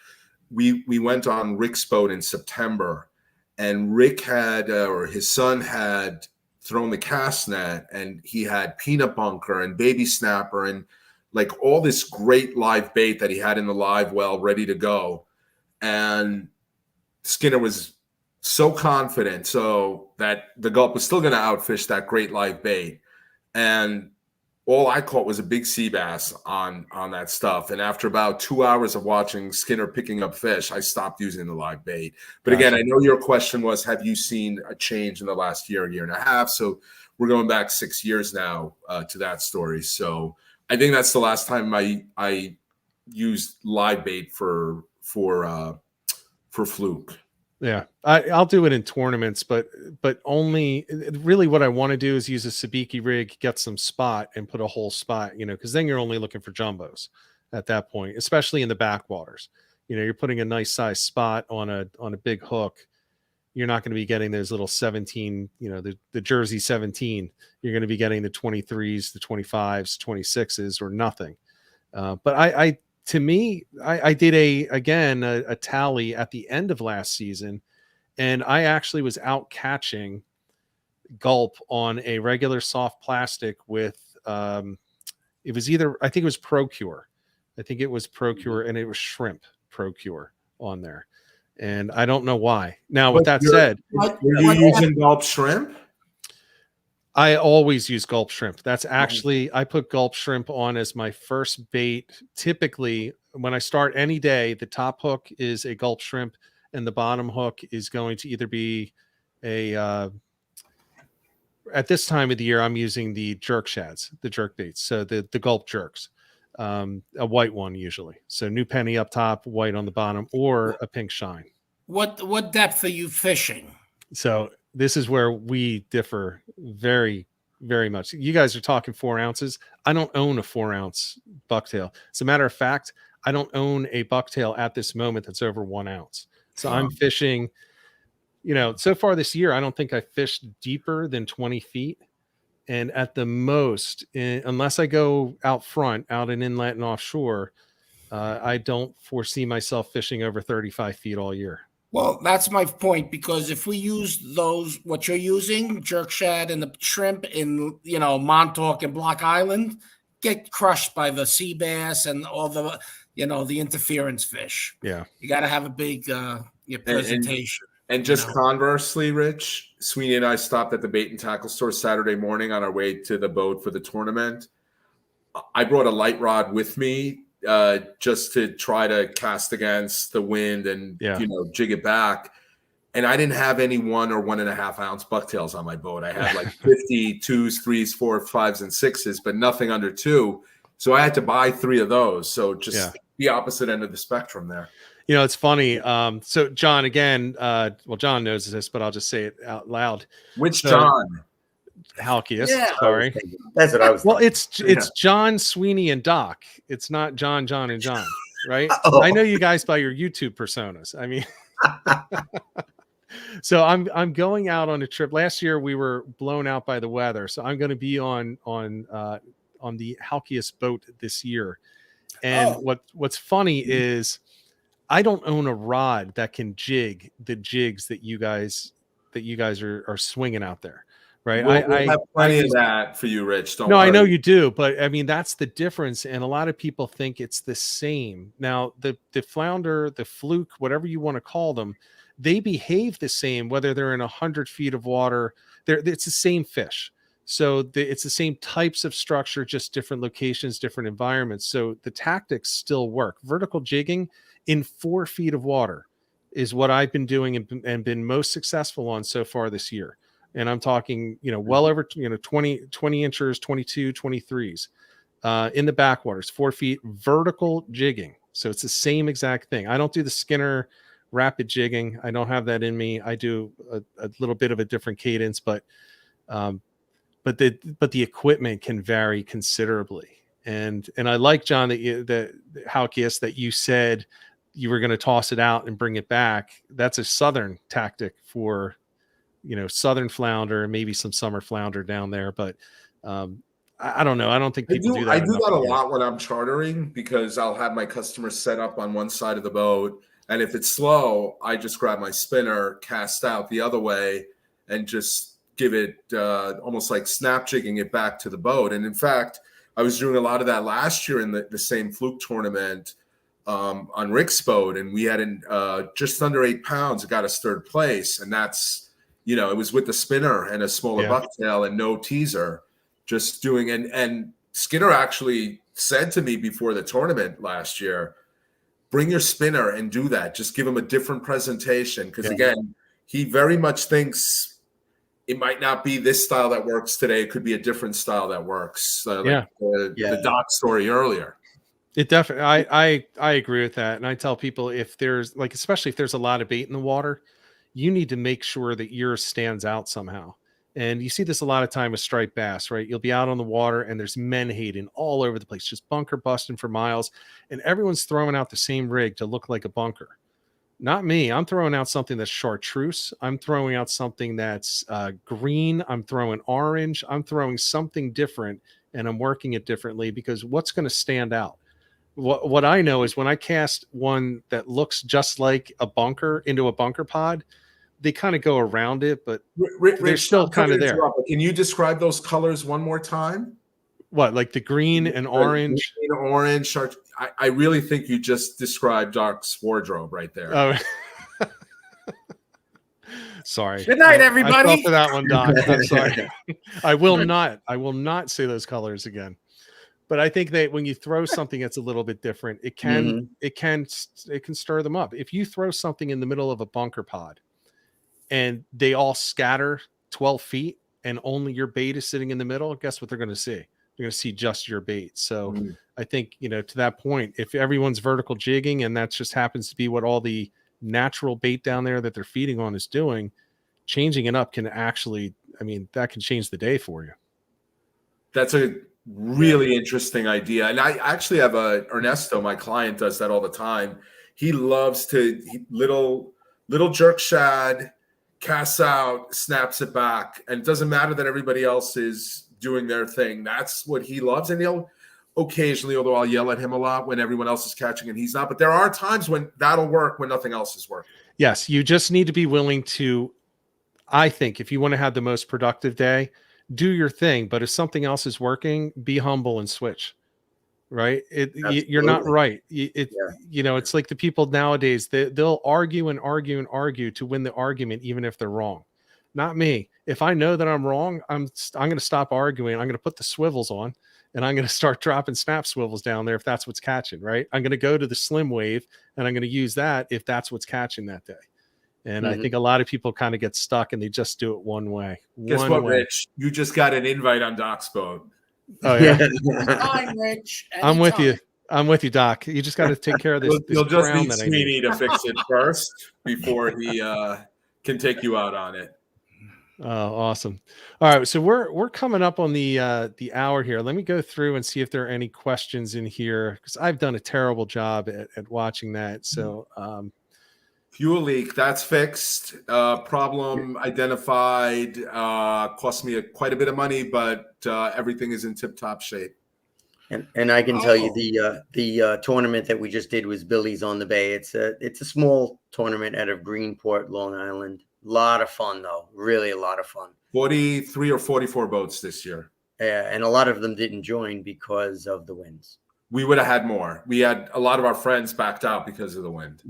We went on Rick's boat in September, and Rick or his son had thrown the cast net, and he had peanut bunker and baby snapper and like all this great live bait that he had in the live well ready to go. And Skinner was so confident that the gulp was still going to outfish that great live bait. And all I caught was a big sea bass on that stuff. And after about 2 hours of watching Skinner picking up fish, I stopped using the live bait. But again, I know your question was, have you seen a change in the last year and a half? So we're going back 6 years now to that story. So I think that's the last time I used live bait for Fluke. Yeah, I'll do it in tournaments, but only really what I want to do is use a sabiki rig, get some spot, and put a whole spot. Because then you're only looking for jumbos at that point, especially in the backwaters. You're putting a nice size spot on a big hook. You're not going to be getting those little 17, the Jersey 17. You're going to be getting the 23s, the 25s, 26s, or nothing. But I did a tally at the end of last season, and I actually was out catching gulp on a regular soft plastic with, it was I think it was Procure. And it was shrimp Procure on there. And I don't know why. Now, with that said, were you using gulp shrimp? I always use gulp shrimp. That's actually, I put gulp shrimp on as my first bait. Typically, when I start any day, the top hook is a gulp shrimp, and the bottom hook is going to either be a at this time of the year, I'm using the jerk shads, the jerk baits. So the gulp jerks, a white one usually. So new penny up top, white on the bottom, or a pink shine. What depth are you fishing? So this is where we differ very, very much. You guys are talking 4 ounces. I don't own a 4-ounce bucktail. As a matter of fact, I don't own a bucktail at this moment that's over 1 ounce. So I'm fishing, so far this year, I don't think I fished deeper than 20 feet. And at the most, unless I go out front, out in inlet and offshore, I don't foresee myself fishing over 35 feet all year. Well, that's my point, because if we use what you're using, jerk shad and the shrimp in, Montauk and Block Island, get crushed by the sea bass and all the, the interference fish. Yeah. You got to have a big presentation. And just conversely, Rich, Sweeney and I stopped at the bait and tackle store Saturday morning on our way to the boat for the tournament. I brought a light rod with me just to try to cast against the wind and, jig it back. And I didn't have any 1 or 1.5 ounce bucktails on my boat. I had like 50 2s, 3s, 4s, 5s, and 6s, but nothing under 2. So I had to buy 3 of those. So just the opposite end of the spectrum there. It's funny. So John, again, John knows this, but I'll just say it out loud. Which John? Halkias. Sorry. That's what I was. Well, it's John, Sweeney, and Doc. It's not John, and John, right? I know you guys by your YouTube personas. I mean, so I'm going out on a trip. Last year we were blown out by the weather, so I'm going to be on the Halkias boat this year. And what's funny is I don't own a rod that can jig the jigs that you guys are swinging out there, right? I have plenty of that for you, Rich. Don't worry. I know you do, but I mean that's the difference, and a lot of people think it's the same. Now, the flounder, the fluke, whatever you want to call them, they behave the same whether they're in 100 feet of water. It's the same fish. So it's the same types of structure, just different locations, different environments. So the tactics still work. Vertical jigging in 4 feet of water is what I've been doing and been most successful on so far this year. And I'm talking, well over, 20 inches, 22, 23s in the backwaters, 4 feet vertical jigging. So it's the same exact thing. I don't do the Skinner rapid jigging. I don't have that in me. I do a little bit of a different cadence, but the equipment can vary considerably. And I like, John, that Halkias, that you said you were going to toss it out and bring it back. That's a southern tactic for, southern flounder and maybe some summer flounder down there. But I don't know. I don't think people do that. I do that a lot when I'm chartering, because I'll have my customers set up on one side of the boat. And if it's slow, I just grab my spinner, cast out the other way, and just give it almost like snap jigging it back to the boat. And in fact, I was doing a lot of that last year in the same Fluke tournament on Rick's boat, and we had just under 8 pounds. It got us 3rd place, and that's, it was with the spinner and a smaller bucktail and no teaser, just doing. And Skinner actually said to me before the tournament last year, bring your spinner and do that. Just give him a different presentation, because again, he very much thinks it might not be this style that works today. It could be a different style that works. The Doc story earlier. It definitely, I agree with that. And I tell people, if there's especially if there's a lot of bait in the water, you need to make sure that yours stands out somehow. And you see this a lot of time with striped bass, right? You'll be out on the water and there's menhaden all over the place, just bunker busting for miles. And everyone's throwing out the same rig to look like a bunker. Not me. I'm throwing out something that's chartreuse. I'm throwing out something that's green. I'm throwing orange. I'm throwing something different, and I'm working it differently, because what's going to stand out? What I know is when I cast one that looks just like a bunker into a bunker pod, they kind of go around it, but they're still kind of there. Can you describe those colors one more time? What, like the green and orange? Green, orange. I really think you just described Doc's wardrobe right there. Oh. Sorry. Good night, everybody. I fell for that one, Doc. I'm sorry. I will not say those colors again. But I think that when you throw something that's a little bit different, it can stir them up. If you throw something in the middle of a bunker pod and they all scatter 12 feet and only your bait is sitting in the middle, guess what they're going to see? They're going to see just your bait. So I think, to that point, if everyone's vertical jigging and that just happens to be what all the natural bait down there that they're feeding on is doing, changing it up can actually, that can change the day for you. That's a really interesting idea. And I actually have Ernesto, my client, does that all the time. He loves to little jerk shad, casts out, snaps it back. And it doesn't matter that everybody else is doing their thing. That's what he loves. And he'll occasionally, although I'll yell at him a lot when everyone else is catching and he's not, but there are times when that'll work when nothing else is working. Yes. You just need to be willing to, I think, if you want to have the most productive day, do your thing. But if something else is working, be humble and switch. Right. You're not right. It's like the people nowadays, they'll argue and argue and argue to win the argument, even if they're wrong. Not me. If I know that I'm wrong, I'm going to stop arguing. I'm going to put the swivels on and I'm going to start dropping snap swivels down there if that's what's catching. Right. I'm going to go to the slim wave and I'm going to use that if that's what's catching that day. And I think a lot of people kind of get stuck and they just do it one way. Guess what, Rich? You just got an invite on Doc's boat. Oh yeah. Fine, Rich. I'm with you. I'm with you, Doc. You just got to take care of this. You'll just need Sweeney to fix it first before he can take you out on it. Oh, awesome. All right. So we're coming up on the hour here. Let me go through and see if there are any questions in here, because I've done a terrible job at watching that. So fuel leak, that's fixed. Problem identified. Cost me quite a bit of money, but everything is in tip-top shape. And I can tell you the tournament that we just did was Billy's on the Bay. It's a small tournament out of Greenport, Long Island. A lot of fun, though. Really a lot of fun. 43 or 44 boats this year. And a lot of them didn't join because of the winds. We would have had more. We had a lot of our friends backed out because of the wind.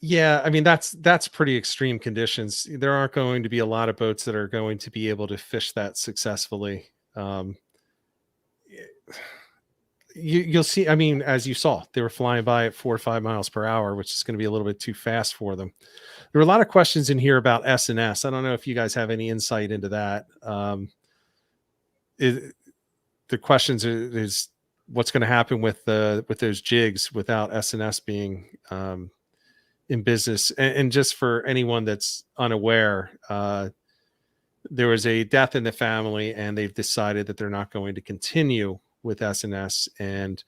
Yeah, that's pretty extreme conditions. There aren't going to be a lot of boats that are going to be able to fish that successfully. You'll see. As you saw, they were flying by at 4 or 5 miles per hour, which is going to be a little bit too fast for them. There are a lot of questions in here about S&S. I don't know if you guys have any insight into that. The questions is what's going to happen with those jigs without S&S being in business. And just for anyone that's unaware, there was a death in the family and they've decided that they're not going to continue with S&S, and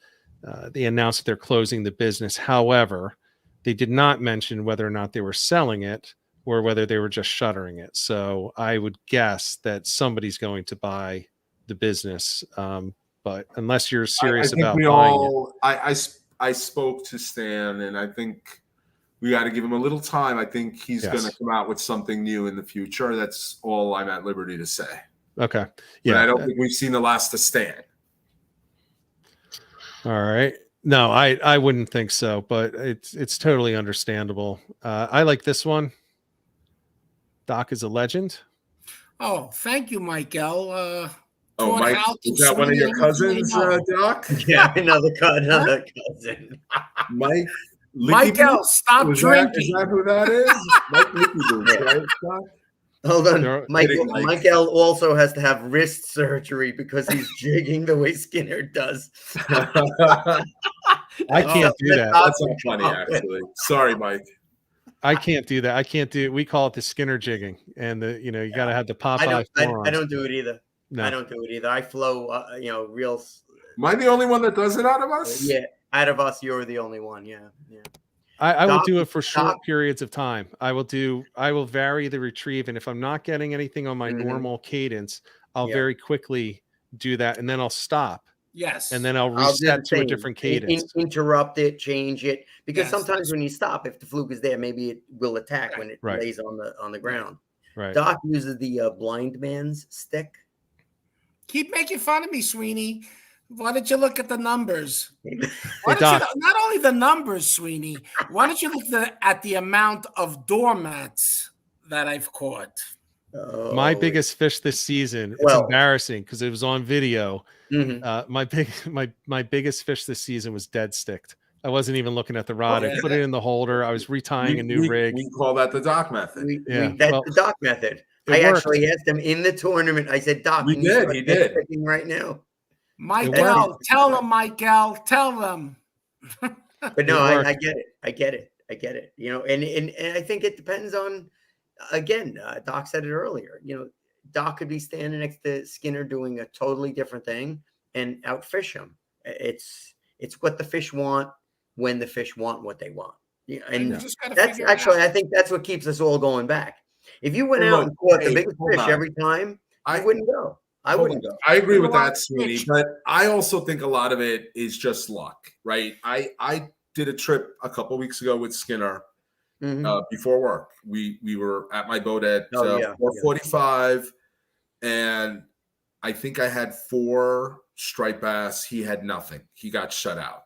they announced that they're closing the business. However, they did not mention whether or not they were selling it or whether they were just shuttering it. So I would guess that somebody's going to buy the business. But unless you're serious about buying it. I spoke to Stan, and I think we got to give him a little time. I think he's going to come out with something new in the future. That's all I'm at liberty to say. Okay. Yeah. But I don't think we've seen the last of Stan. All right. No, I wouldn't think so, but it's totally understandable. I like this one. Doc is a legend. Oh, thank you, Michael. Mike, is that one of your cousins, Doc? Yeah, another cousin. Mike. Michael, stop drinking. Is that who that is? Mike Licky Boots, right, Doc? Hold on. Michael also has to have wrist surgery because he's jigging the way Skinner does. I can't do that. That's not funny, actually. Sorry, Mike. I can't do that. I can't do it. We call it the Skinner jigging. And you got to have the Popeye forearms. I don't do it either. No. I don't do it either. I flow, real. Am I the only one that does it out of us? Yeah. Out of us, you're the only one. Yeah. I will do it for short periods of time. I will vary the retrieve. And if I'm not getting anything on my normal cadence, I'll very quickly do that. And then I'll stop. Yes. And then I'll reset to a different cadence. Interrupt it, change it. Because sometimes when you stop, if the fluke is there, maybe it will attack when it lays on the ground. Right. Doc uses the blind man's stick. Keep making fun of me, Sweeney. Why don't you look at the numbers? Not only the numbers, Sweeney. Why don't you look at the amount of doormats that I've caught? My biggest fish this season. It's embarrassing because it was on video. My biggest fish this season was dead sticked. I wasn't even looking at the rod. I put it in the holder. I was retying a new rig. We call that the Doc method. That's the Doc method. I actually asked him in the tournament. I said, Doc, he did right now. Michael, tell them, Michael, tell them. But no, I get it. I get it. You know, and I think it depends on, again, Doc said it earlier, you know, Doc could be standing next to Skinner doing a totally different thing and outfish him. It's what the fish want when the fish want what they want. Yeah, and that's actually, I think that's what keeps us all going back. If you went out and caught the biggest fish every time, I wouldn't go. I wouldn't go. I agree with that, Sweeney, but I also think a lot of it is just luck, right? I did a trip a couple weeks ago with Skinner before work. We were at my boat at 4:45, and I think I had 4 striped bass. He had nothing. He got shut out.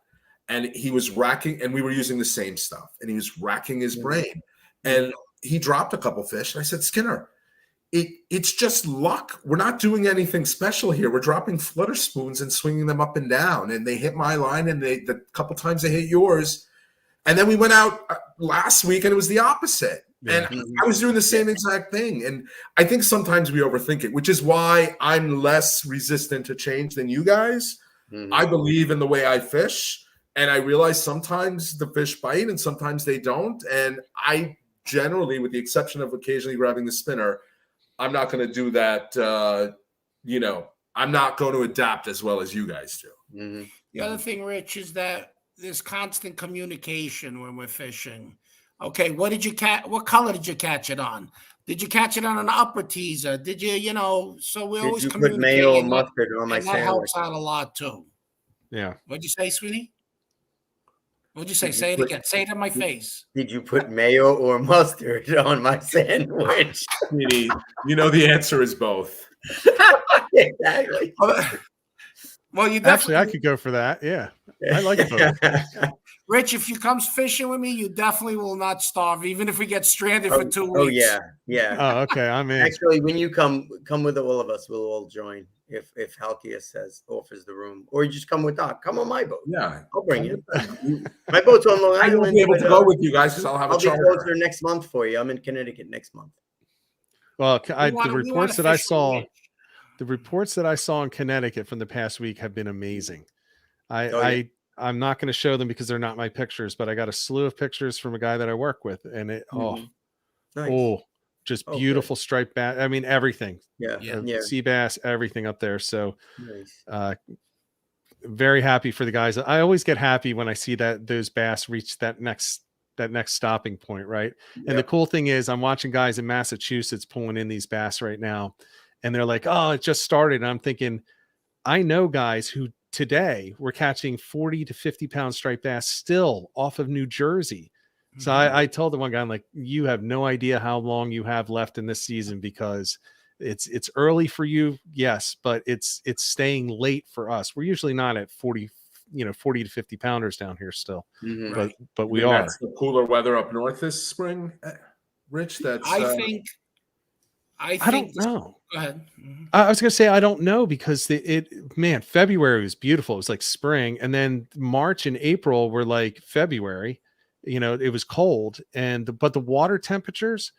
And he was racking, and we were using the same stuff, and he was racking his brain. And he dropped a couple fish. And I said, Skinner, it's just luck. We're not doing anything special here. We're dropping flutter spoons and swinging them up and down. And they hit my line, and the couple times they hit yours. And then we went out last week, and it was the opposite. Yeah. And I was doing the same exact thing. And I think sometimes we overthink it, which is why I'm less resistant to change than you guys. I believe in the way I fish. And I realize sometimes the fish bite and sometimes they don't. And I generally, with the exception of occasionally grabbing the spinner, I'm not going to do that. I'm not going to adapt as well as you guys do. The other thing, Rich, is that there's constant communication when we're fishing. Okay, what did you catch? What color did you catch it on? Did you catch it on an upper teaser? Did you, so we always communicate. Put mayo or mustard on my sandwich? That helps out a lot too. Yeah. What'd you say, Sweeney? What'd you say? Say it again. Say it in my face. Did you put mayo or mustard on my sandwich? Sweeney, you know the answer is both. Exactly. Well, you actually, I could go for that. Yeah, I like it both. Rich, if you come fishing with me, you definitely will not starve, even if we get stranded for 2 weeks. Oh yeah. Oh, okay. I'm in. Actually, when you come with all of us, we'll all join. If Halkias offers the room, or you just come with Doc. Come on my boat. Yeah, I'll bring you. My boat's on Long Island. I won't be able to go with you guys because I'll have a charter. I'll be closer next month for you. I'm in Connecticut next month. Well, the reports that I saw in Connecticut from the past week have been amazing. I'm not going to show them because they're not my pictures, but I got a slew of pictures from a guy that I work with, and just beautiful striped bass. I mean, everything. Yeah. Sea bass, everything up there. So, very happy for the guys. I always get happy when I see that those bass reach that next stopping point, right? Yep. And the cool thing is, I'm watching guys in Massachusetts pulling in these bass right now, and they're like, "Oh, it just started." And I'm thinking, I know guys who today we're catching 40 to 50 pound striped bass still off of New Jersey. So I told the one guy, I'm like, you have no idea how long you have left in this season because it's early for you. Yes, but it's staying late for us. We're usually not at 40 to 50 pounders down here still, but we are. That's the cooler weather up north this spring, Rich. I don't know. Go ahead. I was going to say, I don't know because February was beautiful. It was like spring. And then March and April were like February, it was cold but the water temperatures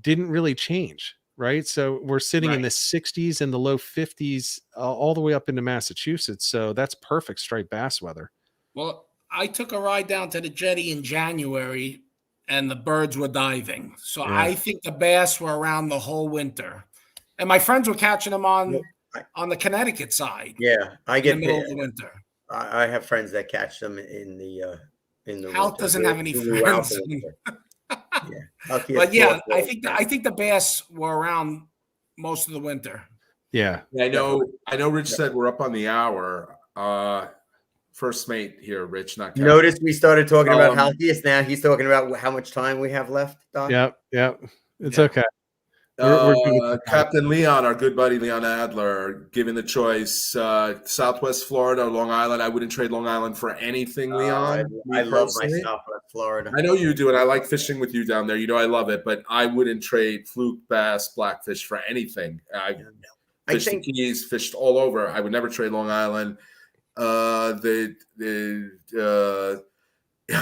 didn't really change. Right. So we're sitting in the 60s and the low 50s all the way up into Massachusetts. So that's perfect striped bass weather. Well, I took a ride down to the jetty in January and the birds were diving. So I think the bass were around the whole winter. And my friends were catching them on the Connecticut side. Yeah, I get in the middle of the winter. I have friends that catch them in the Hal doesn't have any friends. But I think the bass were around most of the winter. Yeah. I know Rich said we're up on the hour. First mate here, Rich. Not notice we started talking about Halkias. Now he's talking about how much time we have left. Doc? Yep. It's okay. Captain Leon, our good buddy Leon Adler, given the choice, Southwest Florida or Long Island. I wouldn't trade Long Island for anything, Leon. I love my Southwest Florida. I know you do, and I like fishing with you down there. I love it, but I wouldn't trade fluke, bass, blackfish for anything. I fished the Keys, fished all over. I would never trade Long Island. I'm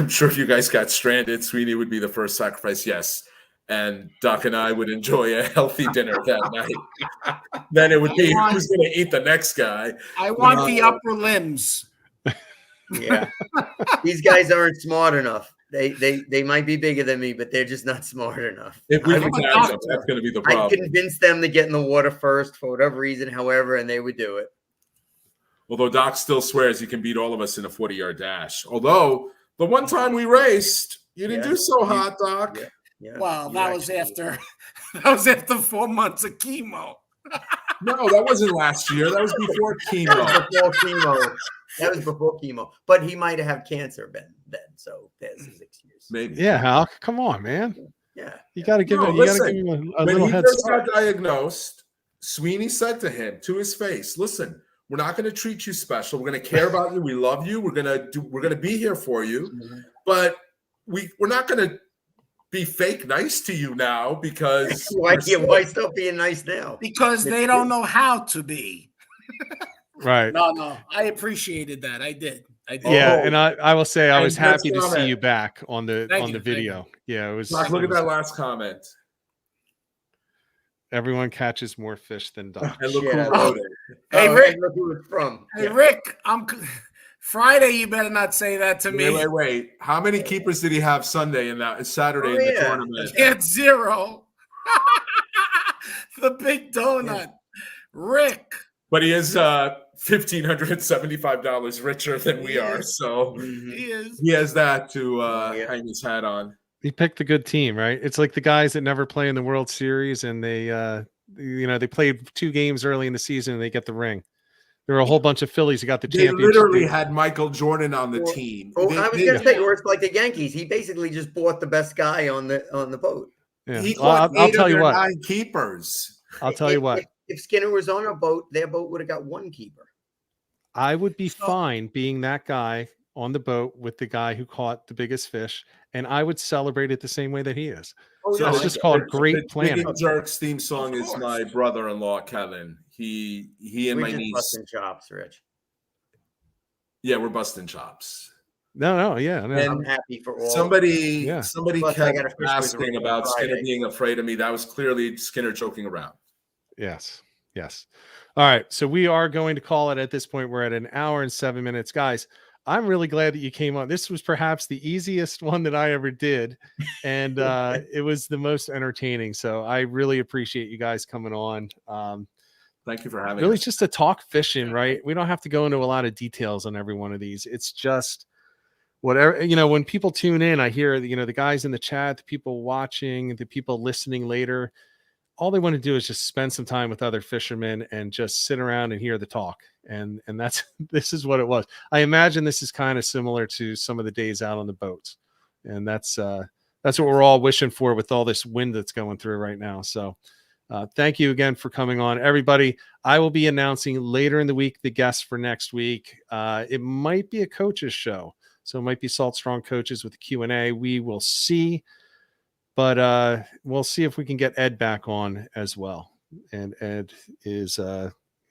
sure if you guys got stranded, Sweeney would be the first sacrifice. Yes. And Doc and I would enjoy a healthy dinner that night. Then it would be who's going to eat the next guy. I want the upper limbs. Yeah. These guys aren't smart enough. They might be bigger than me, but they're just not smart enough. If we can catch them, that's going to be the problem. I convinced them to get in the water first for whatever reason, however, and they would do it. Although Doc still swears he can beat all of us in a 40-yard dash. Although the one time we raced, you didn't do so hot, Doc. Yeah. Yeah, well, that was after 4 months of chemo. No, that wasn't last year. That was before chemo. That was before chemo. But he might have had cancer then. So there's 6 years. Maybe. Yeah, Hal. Come on, man. Yeah. You got to give him. You got to give him a little head start. When he first got diagnosed, Sweeney said to him, to his face, "Listen, we're not going to treat you special. We're going to care about you. We love you. We're going to be here for you, but we're not going to be fake nice to you now because why stop being nice now? Because they don't know how to be." Right. No. I appreciated that. I did. Yeah, and I will say I was happy to see you back on the video. Yeah, it was. Look at that last comment. Everyone catches more fish than Doc. And look who wrote it. Hey, Rick. Look who it's from. Hey, Rick. Friday. You better not say that to me. Wait. How many keepers did he have Saturday in the tournament? He had 0. The big donut. Rick. But he is $1,575 richer than we are, so he has that to hang his hat on. He picked a good team, right? It's like the guys that never play in the World Series, and they played 2 games early in the season and they get the ring. There were a whole bunch of Phillies who got the championship. They literally had Michael Jordan on the team. I was going to say, or it's like the Yankees. He basically just bought the best guy on the boat. Yeah. He caught I'll tell you what. 9 keepers. I'll tell you what. If Skinner was on a boat, their boat would have got 1 keeper. I would be fine being that guy on the boat with the guy who caught the biggest fish, and I would celebrate it the same way that he is. So it's just called great planning. Jigging Jerk's theme song is my brother-in-law, Kevin. He and my niece. Busting chops, Rich. Yeah, we're busting chops. No, yeah. No. And I'm happy for all. Somebody kept asking about Friday. Skinner being afraid of me. That was clearly Skinner joking around. Yes. All right. So we are going to call it at this point. We're at 1 hour and 7 minutes. Guys, I'm really glad that you came on. This was perhaps the easiest one that I ever did. And it was the most entertaining. So I really appreciate you guys coming on. Thank you for having really us. Just to talk fishing, right? We don't have to go into a lot of details on every one of these. It's just whatever, when people tune in, I hear, the guys in the chat, the people watching, the people listening later, all they want to do is just spend some time with other fishermen and just sit around and hear the talk. And this is what it was. I imagine this is kind of similar to some of the days out on the boats. And that's what we're all wishing for with all this wind that's going through right now. So thank you again for coming on, everybody. I will be announcing later in the week the guests for next week. It might be a coaches show. So it might be Salt Strong coaches with a Q&A. We will see. But we'll see if we can get Ed back on as well. And Ed is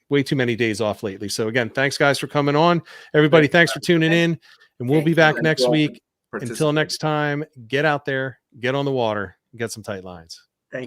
way too many days off lately. So again, thanks guys for coming on. Everybody, thanks for tuning in. And we'll be back next week. Until next time, get out there, get on the water, and get some tight lines.